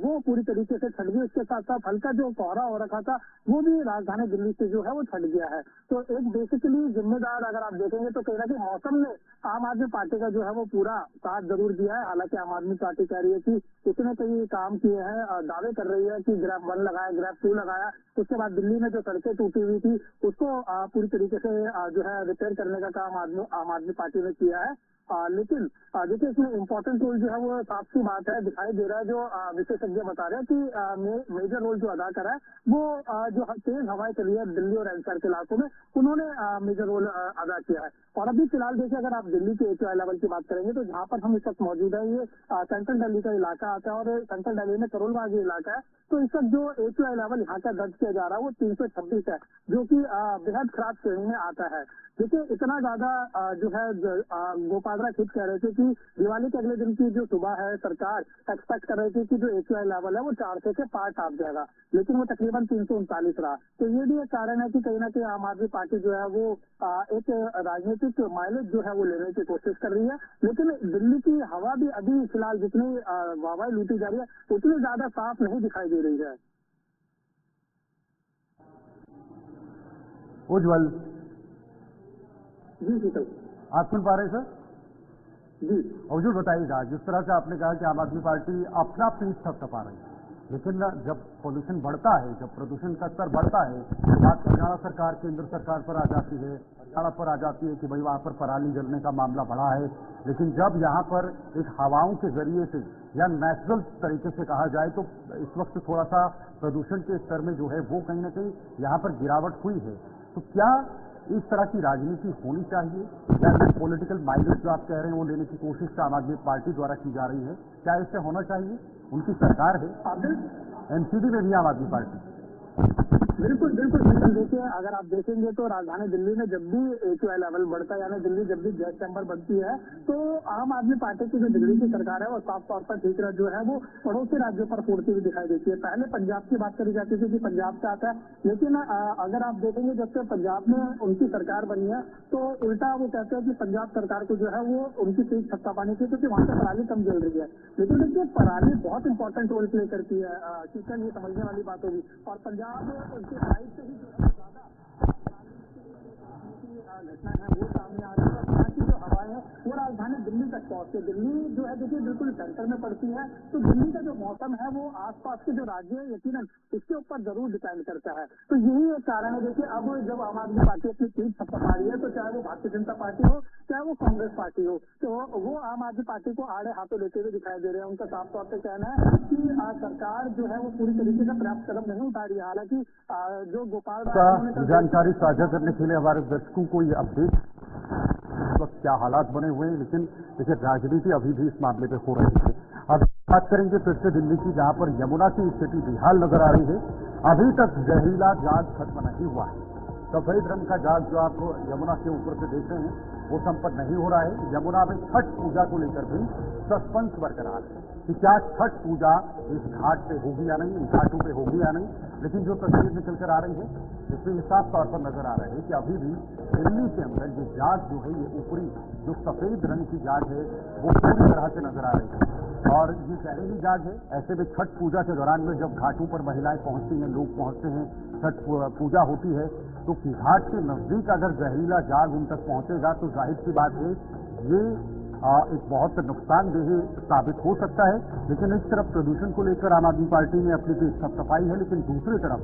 वो पूरी तरीके से छट गई। उसके साथ साथ हल्का जो कोहरा हो रखा था वो भी राजधानी दिल्ली से जो है वो छट गया है। तो एक बेसिकली जिम्मेदार अगर आप देखेंगे तो कहीं ना कहीं मौसम ने आम आदमी पार्टी का जो है वो पूरा साथ जरूर दिया है। हालांकि आम आदमी पार्टी कह रही है कि उसने कई काम किए हैं, दावे कर रही है कि ग्रैब 1 लगाया, ग्रैब 2 लगाया। उसके बाद दिल्ली में जो सड़कें टूटी हुई थी उसको पूरी तरीके से जो है रिपेयर करने का काम आम आदमी पार्टी ने किया है। लेकिन देखिए इसमें इम्पोर्टेंट रोल जो है वो साफ सी बात है, दिखाई दे रहा है जो विशेषज्ञ बता रहे हैं कि मेजर रोल जो अदा करा है वो जो तेज हवाएं चली है दिल्ली और एनसीआर के इलाकों में, उन्होंने मेजर रोल अदा किया है। और अभी फिलहाल देखिए अगर आप दिल्ली के AQI लेवल की बात करेंगे तो जहाँ पर हम इस वक्त मौजूद है ये सेंट्रल दिल्ली का इलाका आता है और सेंट्रल दिल्ली में करोलबाग इलाका है। तो इस वक्त जो AQI लेवल यहाँ का दर्ज किया जा रहा है वो 326 है, जो कि बेहद खराब श्रेणी में आता है। देखिए इतना ज्यादा जो है गोपाल राय खुद कह रहे थे कि दिवाली के अगले दिन की जो सुबह है सरकार एक्सपेक्ट कर रही थी कि जो AQI लेवल है वो 400 के पार टाप जाएगा, लेकिन वो तकरीबन 339 रहा। तो ये भी एक कारण है कि कहीं ना कहीं आम आदमी पार्टी जो है वो एक राजनीतिक माइलेज जो है वो लेने की कोशिश कर रही है। लेकिन दिल्ली की हवा भी अभी फिलहाल जितनी हवाएं लूटी जा रही है उतनी ज्यादा साफ नहीं दिखाई दे रही है। उज्जवल जी शीतल, आप सुन पा रहे हैं सर? जी उज्जवल बताइएगा, जिस तरह से आपने कहा कि आम आदमी पार्टी अपना पीठ थपथपा रही है, लेकिन जब पोल्यूशन बढ़ता है, जब प्रदूषण का स्तर बढ़ता है, बात हरियाणा सरकार केंद्र सरकार पर आ जाती है, हरियाणा पर आ जाती है कि भाई वहाँ पर पराली जलने का मामला बढ़ा है। लेकिन जब यहाँ पर इस हवाओं के जरिए से या नेचुरल तरीके से कहा जाए तो इस वक्त थोड़ा सा प्रदूषण के स्तर में जो है वो कहीं ना कहीं यहाँ पर गिरावट हुई है। तो क्या इस तरह की राजनीति होनी चाहिए या पॉलिटिकल माइलेज जो आप कह रहे हैं वो लेने की कोशिश आम आदमी पार्टी द्वारा की जा रही है, क्या इससे होना चाहिए? उनकी सरकार है, एनसीडी में भी आम आदमी पार्टी। बिल्कुल बिल्कुल देखिए अगर आप देखेंगे तो राजधानी दिल्ली में जब भी AQI लेवल बढ़ता है यानी दिल्ली जब भी गैस चैम्बर बढ़ती है तो आम आदमी पार्टी की जो दिल्ली की सरकार है वो साफ तौर पर ठीकरा जो है वो पड़ोसी राज्यों पर फूटती हुई दिखाई देती है। पहले पंजाब की बात करी जाती थी कि पंजाब से आता है, लेकिन अगर आप देखेंगे जब से पंजाब में उनकी सरकार बनी है तो उल्टा वो कहते हैं कि पंजाब सरकार को जो है वो उनकी तेज सत्ता पानी थी क्योंकि वहाँ से पराली कम जल रही है। लेकिन देखिए पराली बहुत इंपॉर्टेंट रोल प्ले करती है, शीतल ये समझने वाली बात होगी। और पंजाब उनकी साइड से ही जो है ज्यादा घटना है वो सामने आ रही है और यहाँ की जो हवाएं है वो राजधानी दिल्ली तक पहुंचती है। दिल्ली जो है देखिए बिल्कुल सेंटर में पड़ती है, तो दिल्ली का जो मौसम है वो आसपास के जो राज्य है यकीनन उसके ऊपर जरूर डिपेंड करता है। तो यही एक कारण है। देखिए अब जब आम आदमी पार्टी अपनी पीठ थपथपा रही है तो चाहे वो भारतीय जनता पार्टी हो चाहे वो कांग्रेस पार्टी हो, तो वो आम आदमी पार्टी को आड़े हाथों लेते हुए दिखाई दे रहे हैं। उनका साफ तौर पर कहना है कि सरकार जो है वो पूरी तरीके से पर्याप्त कदम नहीं उठा रही है। हालांकि जो गोपाल जानकारी साझा करने के लिए हमारे दर्शकों को ये अपडेट इस वक्त क्या हालात बने हुए हैं, लेकिन देखिए राजनीति अभी भी इस मामले पे हो रही है। अब बात करेंगे फिर से दिल्ली की, जहां पर यमुना की स्थिति बेहाल नजर आ रही है। अभी तक जहरीला जाल खत्म नहीं हुआ है। सफेद रंग का जाल जो आप यमुना के ऊपर से देख रहे हैं वो संपन्न नहीं हो रहा है। यमुना में छठ पूजा को लेकर भी सस्पेंस बरकरार है कि क्या छठ पूजा इस घाट पे होगी या नहीं, इन घाटों पे होगी या नहीं। लेकिन जो तस्वीर निकल कर आ रही है इसमें साफ तौर पर नजर आ रहा है कि अभी भी दिल्ली के अंदर ये जाट जो है, ये ऊपरी जो सफेद रंग की जाट है वो पूरी तरह से नजर आ रही है और ये जहरीली जाट है। ऐसे में छठ पूजा के दौरान में जब घाटों पर महिलाएं पहुंचती हैं, लोग पहुंचते हैं, छठ पूजा होती है, तो घाट के नजदीक अगर जहरीला जाग उन तक पहुंचेगा तो जाहिर सी बात है ये एक बहुत नुकसानदेह साबित हो सकता है। लेकिन एक तरफ प्रदूषण को लेकर आम आदमी पार्टी ने अपनी तो सब सफाई है, लेकिन दूसरी तरफ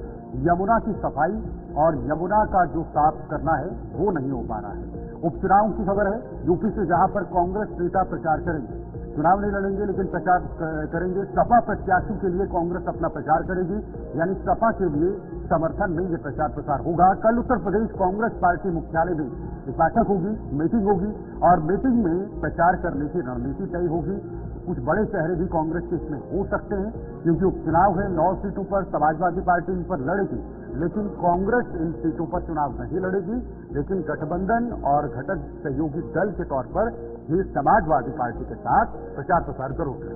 यमुना की सफाई और यमुना का जो साफ करना है वो नहीं हो पा रहा है। उपचुनाव की खबर है यूपी से, जहां पर कांग्रेस नेता प्रचार करेंगे, चुनाव नहीं लड़ेंगे लेकिन प्रचार करेंगे। सपा प्रत्याशी के लिए कांग्रेस अपना प्रचार करेगी, यानी सपा के लिए समर्थन में ये प्रचार प्रसार होगा। कल उत्तर प्रदेश कांग्रेस पार्टी मुख्यालय में एक बैठक होगी, मीटिंग होगी और मीटिंग में प्रचार करने की रणनीति तय होगी। कुछ बड़े चेहरे भी कांग्रेस के इसमें हो सकते हैं क्योंकि उपचुनाव है, 9 सीटों पर समाजवादी पार्टी इन पर लड़ेगी, लेकिन कांग्रेस इन सीटों पर चुनाव नहीं लड़ेगी। लेकिन गठबंधन और घटक सहयोगी दल के तौर पर ये समाजवादी पार्टी के साथ प्रचार प्रसार करोगे।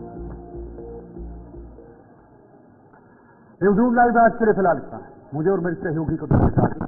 न्यूज़ लाइव आज के लिए फिलहाल इतना है। मुझे और मेरे सहयोगी को धन्यवाद।